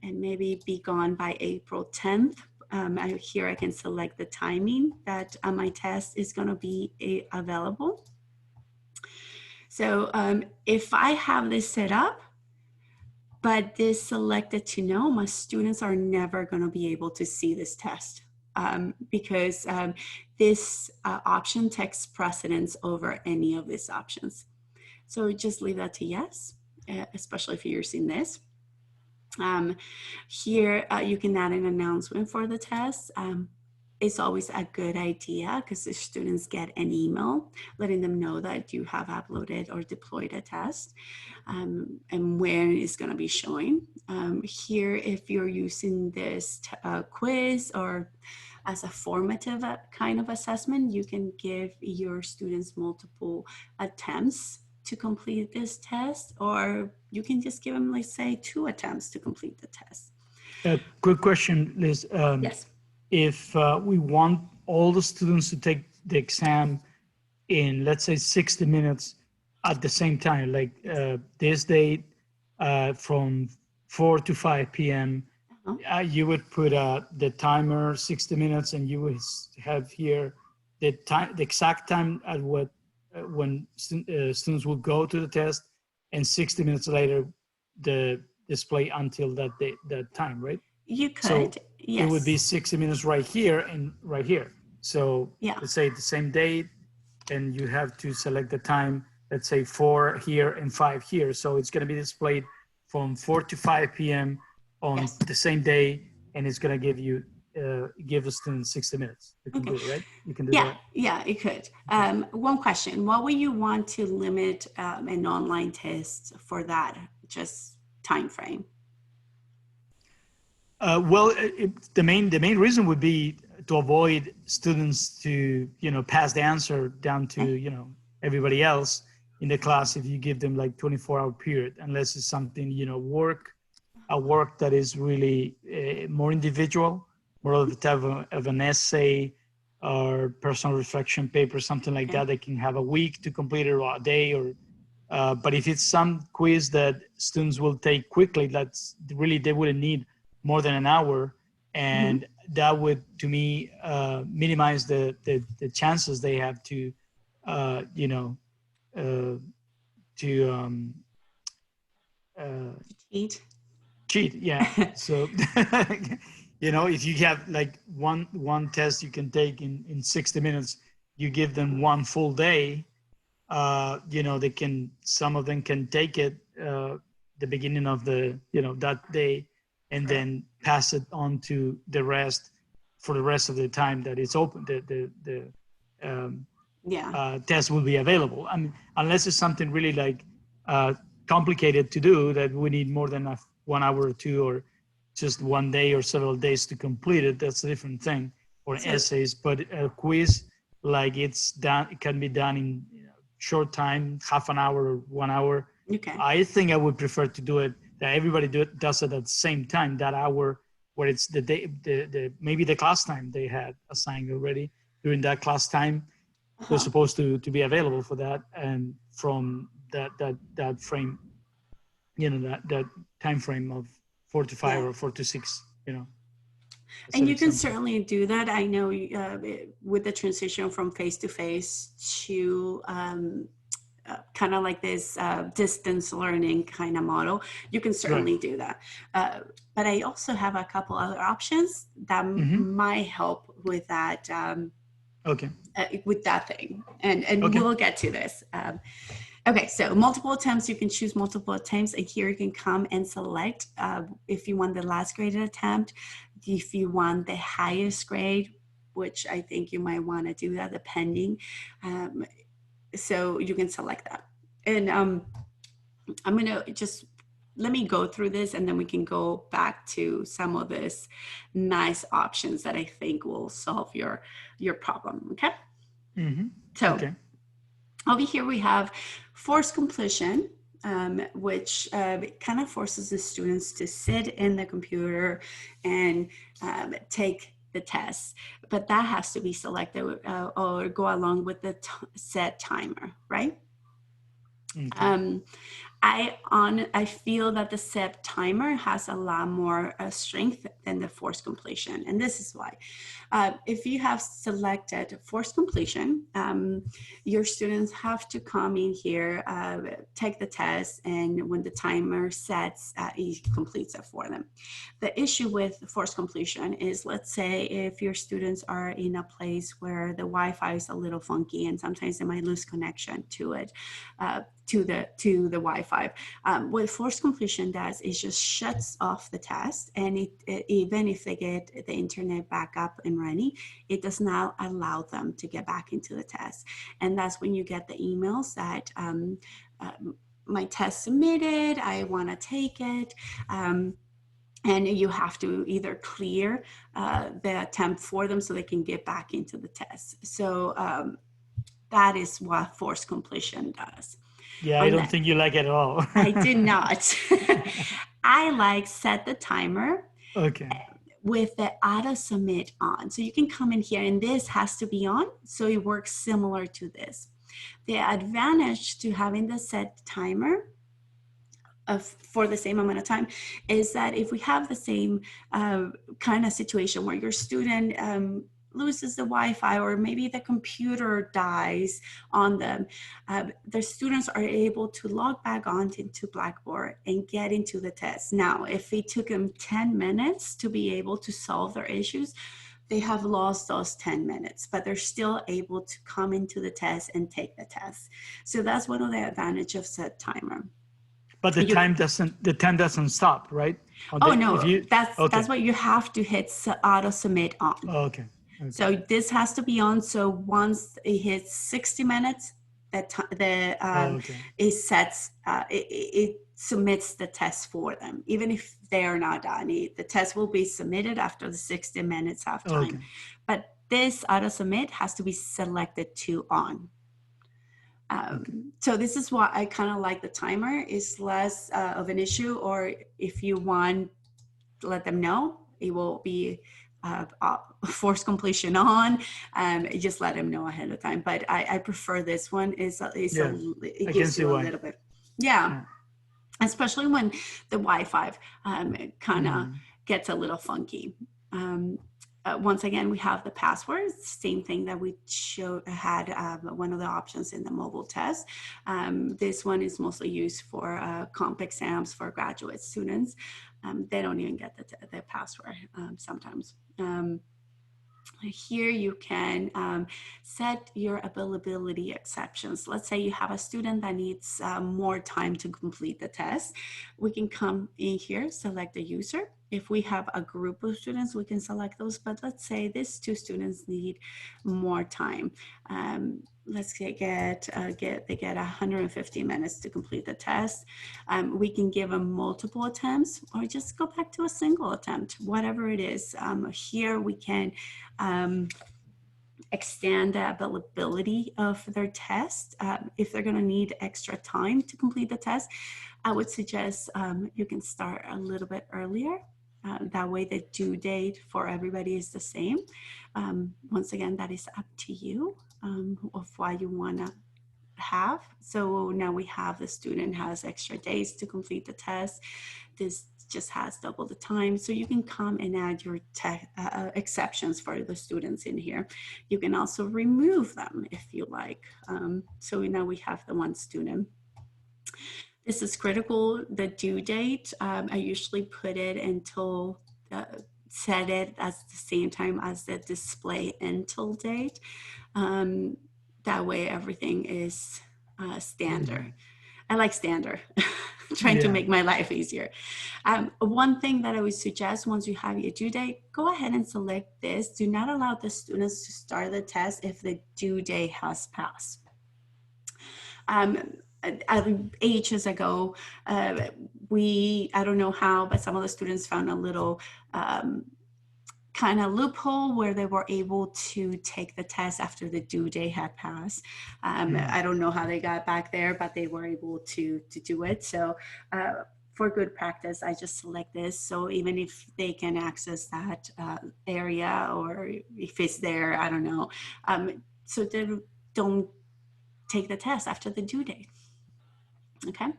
and maybe be gone by April 10th. Here I can select the timing that my test is going to be available. So if I have this set up, but this selected to no, my students are never going to be able to see this test because this option takes precedence over any of these options. So just leave that to yes, especially if you're using this. Here you can add an announcement for the test. It's always a good idea because the students get an email letting them know that you have uploaded or deployed a test and when it's going to be showing. Here, if you're using this quiz or as a formative kind of assessment, you can give your students multiple attempts to complete this test, or you can just give them, let's say, 2 attempts to complete the test. Quick question, Liz. Yes. if we want all the students to take the exam in, let's say, 60 minutes at the same time, like this date from 4 to 5 p.m., you would put the timer 60 minutes, and you would have here the time, the exact time at what when students will go to the test, and 60 minutes later the display until that time, right? You could, So yes. it would be 60 minutes right here and right here. So Yeah. let's say the same date, and you have to select the time, let's say 4 here and 5 here. So it's going to be displayed from 4 to 5 p.m. on Yes. the same day, and it's going to give you give the student 60 minutes. You can do it, right? You can do that. Yeah, it could. One question: what would you want to limit an online test for that just time frame? Well, the main reason would be to avoid students to pass the answer down to everybody else in the class if you give them like 24-hour period, unless it's something a work that is really more individual, more of the type of an essay or personal reflection paper, something like that. They can have a week to complete it, or a day, or but if it's some quiz that students will take quickly, that's really, they wouldn't need more than an hour, and that would, to me, minimize the chances they have to cheat. Yeah. So if you have like one test you can take in 60 minutes, you give them one full day, some of them can take it the beginning of that day, and then pass it on to the rest for the rest of the time that it's open. The test will be available. I mean, unless it's something really like complicated to do that we need more than 1 hour or two, or just one day or several days to complete it. That's a different thing. Or essays, but a quiz, like it can be done in short time, half an hour or 1 hour. Okay. I think I would prefer to do it that everybody does it at the same time, that hour where it's the day, maybe the class time they had assigned already. During that class time, they're supposed to be available for that, and from that frame, that time frame of 4 to 5 or 4 to 6, And you can certainly do that. I know with the transition from face-to-face to kind of like this distance learning kind of model, you can certainly do that. But I also have a couple other options that might help with that. With that thing, and we'll get to this. Okay, so multiple attempts, you can choose multiple attempts, and here you can come and select if you want the last graded attempt, if you want the highest grade, which I think you might want to do that depending. So you can select that. And I'm going to just, let me go through this, and then we can go back to some of these nice options that I think will solve your problem, okay? So over here we have forced completion, which kind of forces the students to sit in the computer and take the test, but that has to be selected or go along with the set timer, right? I feel that the set timer has a lot more strength than the forced completion, and this is why. If you have selected forced completion, your students have to come in here, take the test, and when the timer sets, it completes it for them. The issue with forced completion is, let's say if your students are in a place where the Wi-Fi is a little funky, and sometimes they might lose connection to it, to the Wi-Fi. What forced completion does is just shuts off the test, and even if they get the internet back up and running, it does not allow them to get back into the test. And that's when you get the emails that my test submitted, I want to take it. And you have to either clear the attempt for them so they can get back into the test. So that is what forced completion does. Yeah, I don't think you like it at all. I did not. I like set the timer. Okay. with the auto submit on. So you can come in here, and this has to be on, so it works similar to this. The advantage to having the set timer for the same amount of time is that if we have the same kind of situation where your student loses the Wi-Fi, or maybe the computer dies on them, the students are able to log back on into Blackboard and get into the test. Now, if it took them 10 minutes to be able to solve their issues, they have lost those 10 minutes, but they're still able to come into the test and take the test. So that's one of the advantages of set timer. But the time doesn't stop, right? Oh, no, that's okay. what you have to hit auto submit on. Oh, okay. Okay. So this has to be on. So once it hits 60 minutes, it sets, it submits the test for them, even if they are not done. The test will be submitted after the 60 minutes of time. Okay. But this auto submit has to be selected to on. So this is why I kind of like the timer. It's less of an issue, or if you want to let them know, it will be force completion on, just let them know ahead of time. But I prefer this one. It gives you a little bit. Yeah. Especially when the Wi-Fi kind of gets a little funky. Once again, we have the passwords, same thing that we had one of the options in the mobile test. This one is mostly used for comp exams for graduate students. They don't even get the password sometimes. Here you can set your availability exceptions. Let's say you have a student that needs more time to complete the test. We can come in here, select the user. If we have a group of students, we can select those, but let's say these two students need more time. Let's they get 150 minutes to complete the test. We can give them multiple attempts, or just go back to a single attempt, whatever it is. Here we can extend the availability of their test. If they're gonna need extra time to complete the test, I would suggest you can start a little bit earlier. That way the due date for everybody is the same. Once again, that is up to you of what you wanna have. So now we have the student has extra days to complete the test. This just has double the time. So you can come and add your exceptions for the students in here. You can also remove them if you like. So now we have the one student. This is critical, the due date. I usually put it until, set it as the same time as the display until date. That way everything is standard. I like standard, trying to make my life easier. One thing that I would suggest once you have your due date, go ahead and select this. Do not allow the students to start the test if the due date has passed. Ages ago, I don't know how, but some of the students found a little kind of loophole where they were able to take the test after the due date had passed. I don't know how they got back there, but they were able to do it. So for good practice, I just select this. So even if they can access that area, or if it's there, I don't know. So they don't take the test after the due date. Okay.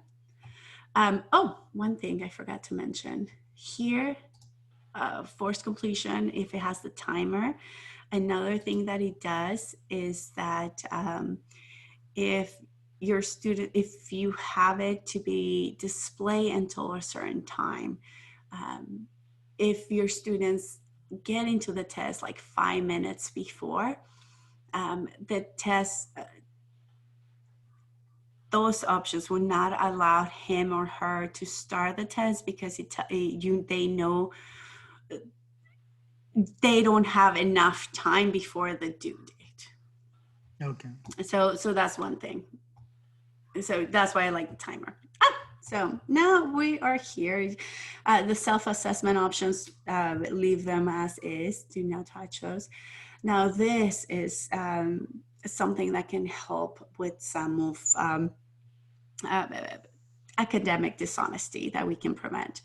Oh, one thing I forgot to mention here, forced completion, if it has the timer. Another thing that it does is that if your student, if you have it to be display until a certain time, if your students get into the test like 5 minutes before, the test, those options will not allow him or her to start the test, because they know they don't have enough time before the due date. Okay. So that's one thing. So that's why I like the timer. So now we are here. The self-assessment options, leave them as is. Do not touch those. Now this is something that can help with some of academic dishonesty that we can prevent.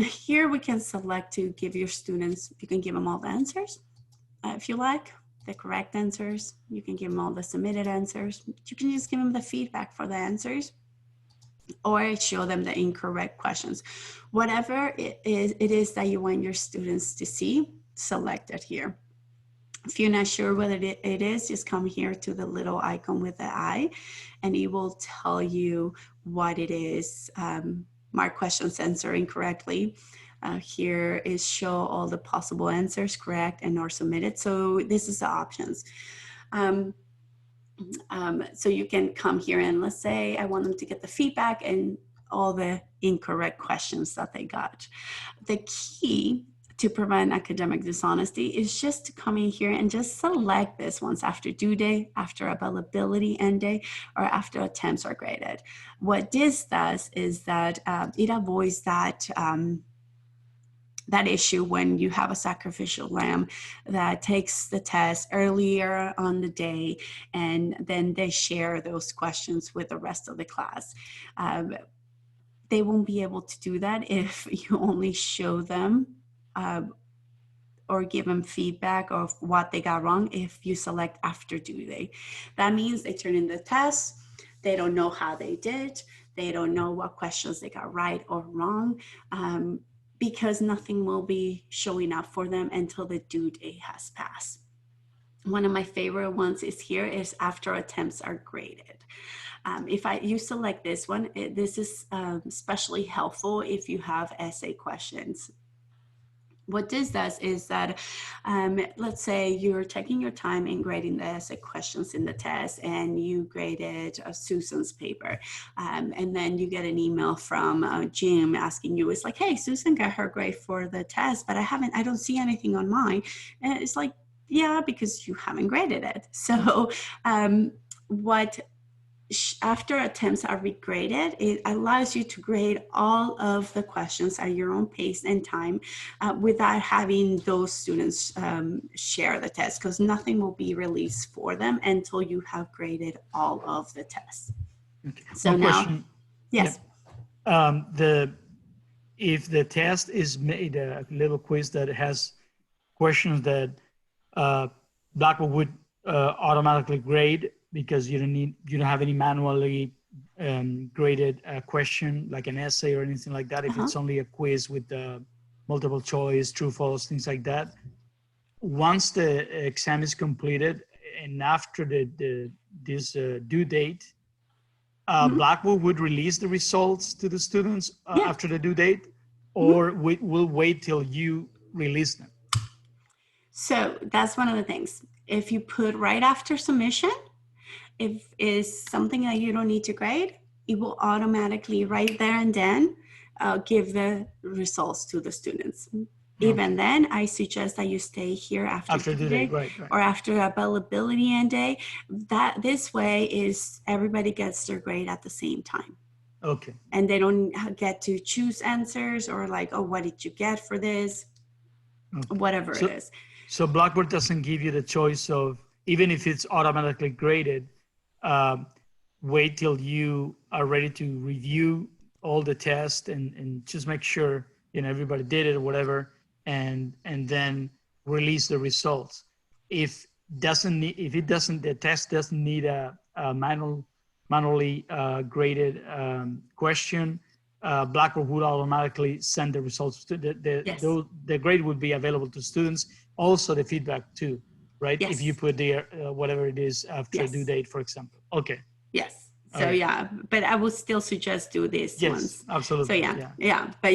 Here we can select to give your students, you can give them all the answers if you like, the correct answers. You can give them all the submitted answers. You can just give them the feedback for the answers or show them the incorrect questions. Whatever it is that you want your students to see, select it here. If you're not sure what it is, just come here to the little icon with the eye and it will tell you what it is. Mark questions answer incorrectly. Here is show all the possible answers correct and or submitted. So this is the options. So you can come here and let's say I want them to get the feedback and all the incorrect questions that they got. The key to prevent academic dishonesty is just to come in here and just select this once after due date, after availability end day, or after attempts are graded. What this does is that it avoids that that issue when you have a sacrificial lamb that takes the test earlier on the day and then they share those questions with the rest of the class. They won't be able to do that if you only show them or give them feedback of what they got wrong if you select after due date. That means they turn in the test, they don't know how they did, they don't know what questions they got right or wrong, because nothing will be showing up for them until the due date has passed. One of my favorite ones is here is after attempts are graded. If you select this one, this is especially helpful if you have essay questions. What this does is that, let's say you're taking your time in grading the essay questions in the test and you graded Susan's paper. And then you get an email from Jim asking you, it's like, hey, Susan got her grade for the test, but I don't see anything on mine. And it's like, yeah, because you haven't graded it. So after attempts are regraded, it allows you to grade all of the questions at your own pace and time without having those students share the test, because nothing will be released for them until you have graded all of the tests. Okay. So One now, question. yes. Yep. If the test is made a little quiz that has questions that Blackboard would automatically grade, because you don't have any manually graded question like an essay or anything like that. If it's only a quiz with multiple choice, true, false, things like that. Once the exam is completed and after this due date, Blackboard would release the results to the students after the due date, or we'll wait till you release them? So that's one of the things. If you put right after submission, if it's something that you don't need to grade, it will automatically right there and then give the results to the students. Even then, I suggest that you stay here after due date, right. Or after availability end day. This way is everybody gets their grade at the same time. Okay. And they don't get to choose answers or like, oh, what did you get for this? Okay. Whatever it is. So Blackboard doesn't give you the choice of, even if it's automatically graded, wait till you are ready to review all the tests and just make sure everybody did it or whatever, and then release the results. If the test doesn't need a manually graded question, Blackboard would automatically send the results to the grade would be available to students. Also the feedback too, right? Yes. If you put there whatever it is after due date, for example. Okay. Yes. So but I would still suggest do this ones. Absolutely. So but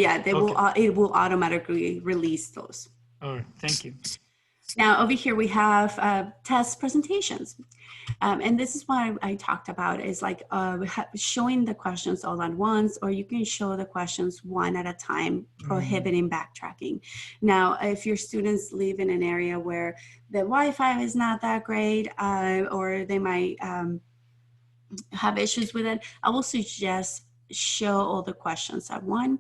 it will automatically release those. All right, thank you. Now over here we have test presentations. And this is what I talked about is like showing the questions all at once, or you can show the questions one at a time, prohibiting backtracking. Now, if your students live in an area where the Wi-Fi is not that great, or they might have issues with it, I will suggest show all the questions at one,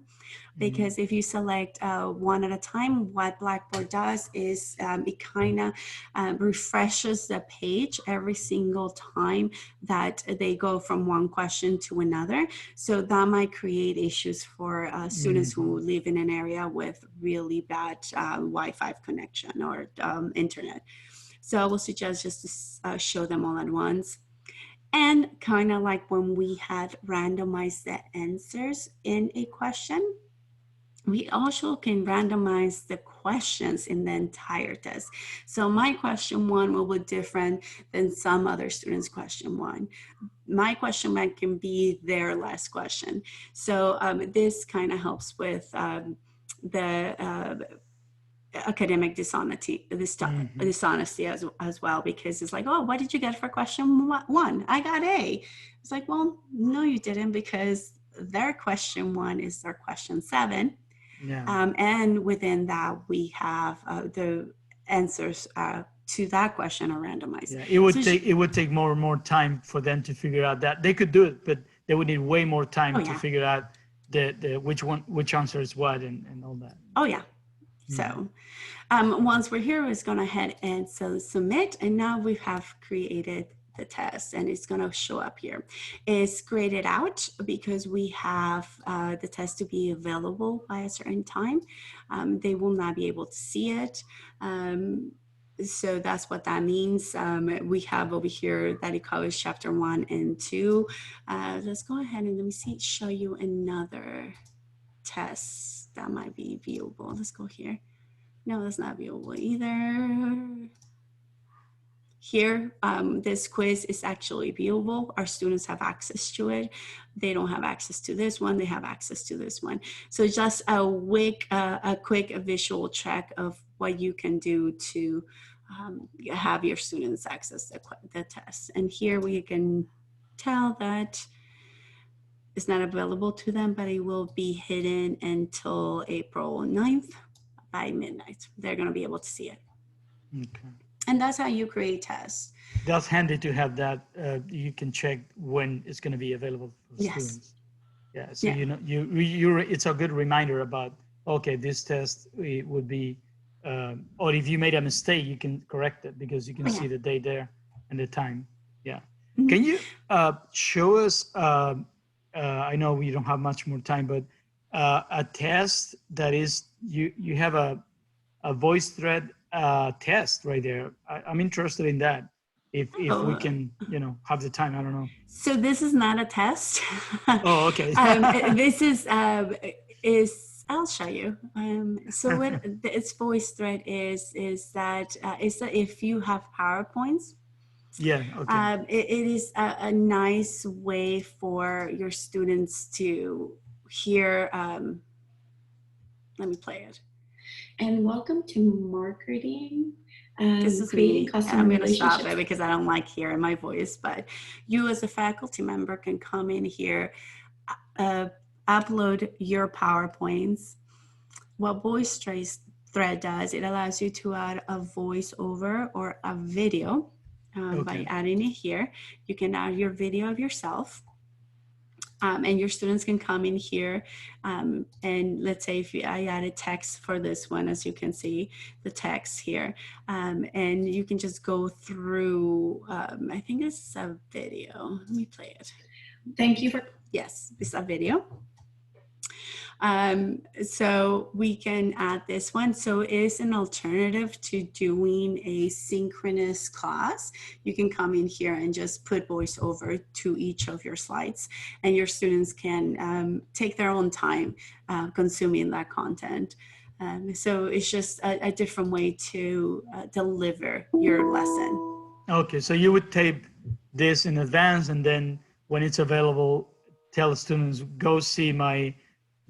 because if you select one at a time, what Blackboard does is it kind of refreshes the page every single time that they go from one question to another. So that might create issues for students who live in an area with really bad Wi-Fi connection or internet. So I will suggest just to show them all at once. And kind of like when we had randomized the answers in a question, we also can randomize the questions in the entire test. So my question one will be different than some other students' question one. My question one can be their last question. So this kind of helps with the academic dishonesty as well, because it's like, oh, what did you get for question one? I got A. It's like, well, no, you didn't, because their question one is their question 7. Yeah. And within that, we have the answers to that question are randomized. Yeah, it would take more and more time for them to figure out that. They could do it, but they would need way more time to figure out the which answer is what and all that. Oh yeah. So once we're here, it's going to head and submit. And now we have created the test, and it's going to show up here. It's graded out because we have the test to be available by a certain time. They will not be able to see it. So that's what that means. We have over here that it covers chapter 1 and 2. Let's go ahead and let me show you another test that might be viewable. Let's go here. No, that's not viewable either. Here, this quiz is actually viewable. Our students have access to it. They don't have access to this one. They have access to this one. So just a quick visual check of what you can do to have your students access the test. And here we can tell that it's not available to them, but it will be hidden until April 9th by midnight. They're going to be able to see it. Okay. And that's how you create tests. That's handy to have that. You can check when it's going to be available for students. Yeah. So you know, it's a good reminder about, okay, this test would be, or if you made a mistake, you can correct it because you can see the date there and the time. Yeah. Mm-hmm. Can you show us? I know we don't have much more time, but a test that is you have a VoiceThread test right there. I'm interested in that. If we can, have the time, I don't know. So this is not a test. Oh, okay. This is I'll show you. So what its VoiceThread is that if you have PowerPoints. Yeah. Okay. It is a nice way for your students to hear. Let me play it. And welcome to marketing. This is me. I'm going to stop it because I don't like hearing my voice. But you, as a faculty member, can come in here, upload your PowerPoints. What VoiceThread does, it allows you to add a voiceover or a video. By adding it here, you can add your video of yourself, and your students can come in here, and let's say if I added text for this one, as you can see the text here, and you can just go through, I think it's a video. Let me play it. Thank you for, yes, it's a video. So we can add this one. So it is an alternative to doing a synchronous class. You can come in here and just put voiceover to each of your slides, and your students can take their own time consuming that content. So it's just a different way to deliver your lesson. Okay, so you would tape this in advance, and then when it's available, tell the students, go see my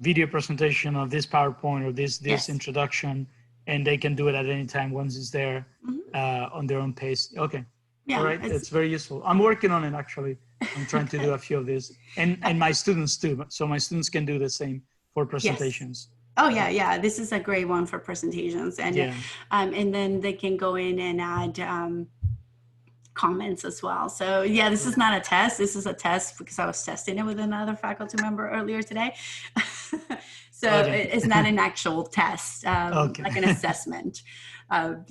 video presentation of this PowerPoint or this introduction, and they can do it at any time once it's there on their own pace. Okay. Yeah, all right. It's very useful. I'm working on it actually. I'm trying to do a few of these, and my students too. So my students can do the same for presentations. Yes. Oh yeah. This is a great one for presentations, and and then they can go in and add comments as well. So yeah, this is not a test. This is a test because I was testing it with another faculty member earlier today. So Okay. it's not an actual test, Okay. like an assessment.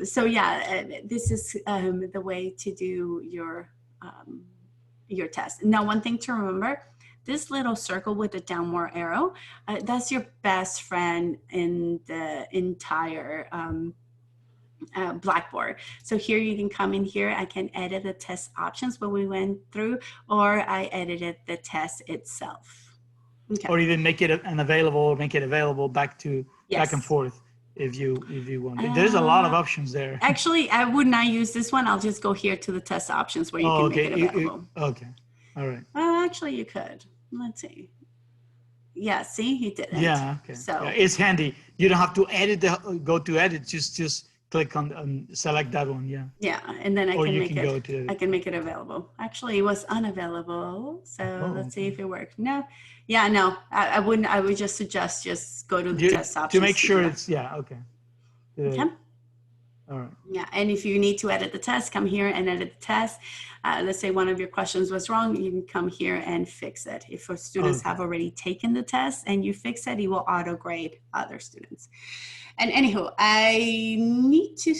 So yeah, this is the way to do your test. Now, one thing to remember, this little circle with the downward arrow, that's your best friend in the entire Blackboard. So here you can come in here. I can edit the test options what we went through, or I edited the test itself. Okay. Or even make it unavailable, make it available back Yes. and forth if you want. There's a lot of options there. Actually, I would not use this one. I'll just go here to the test options where you can okay. make it available. Okay. All right. Actually, you could. Let's see. Yeah, see, he didn't. Yeah. Okay. So yeah, it's handy. You don't have to go to edit. Just click on select that one. Yeah. Yeah, and then I Or can you make can it. go to. I can make it available. Actually, it was unavailable. So let's see okay. if it worked. No. Yeah, no. I wouldn't. I would just suggest just go to the test options to make sure do it's okay. Okay. All right. Yeah, and if you need to edit the test, come here and edit the test. Let's say one of your questions was wrong, you can come here and fix it. If our students have already taken the test and you fix it, it will auto grade other students. And anywho, I need to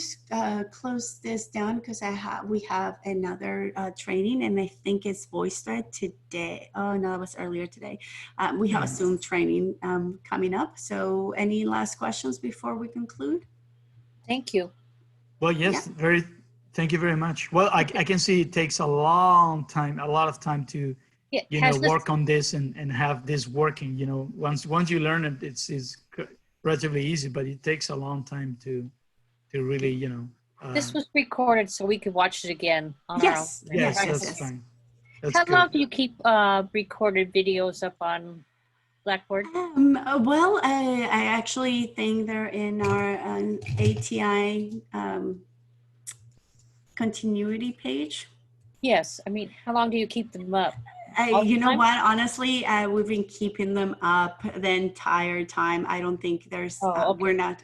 close this down because we have another training, and I think it's VoiceThread today. Oh no, that was earlier today. We have a Zoom training coming up. So any last questions before we conclude? Thank you. Well, yes, thank you very much. Well, I can see it takes a long time, a lot of time to, work on this and have this working. Once you learn it, it's relatively easy, but it takes a long time to really, this was recorded so we could watch it again on Yes. our own. Yes, Yes. that's fine. That's How good. long do you keep recorded videos up on Blackboard? Well, I actually think they're in our ATI continuity page. Yes. I mean, how long do you keep them up? You know what? Honestly, we've been keeping them up the entire time. I don't think there's. We're not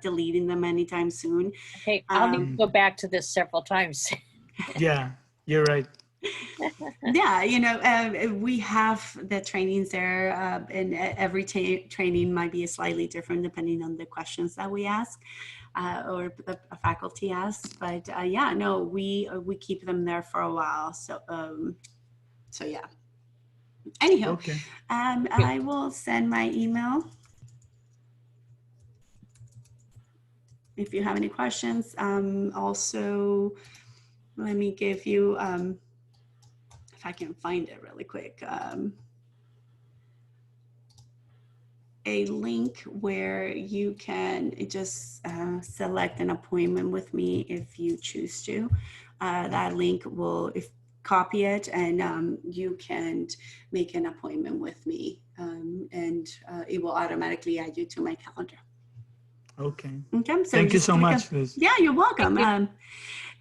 deleting them anytime soon. Okay, I'll need to go back to this several times. Yeah, you're right. Yeah, we have the trainings there, and every training might be slightly different depending on the questions that we ask or the faculty asks. But yeah, no, we keep them there for a while. So yeah. Anyhow, Okay. I will send my email if you have any questions. Also, let me give you, if I can find it really quick, a link where you can just select an appointment with me if you choose to. That link will, copy it, and you can make an appointment with me, and it will automatically add you to my calendar. Okay. Okay. So Thank you so much, Liz. Yeah, you're welcome.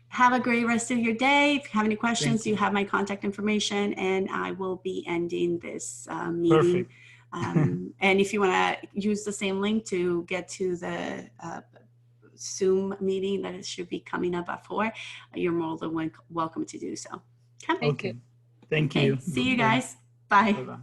Have a great rest of your day. If you have any questions, you have my contact information, and I will be ending this meeting. Perfect. And if you want to use the same link to get to the Zoom meeting that should be coming up at 4, you're more than welcome to do so. Thank you. Thank you. See you guys. Bye. Bye-bye.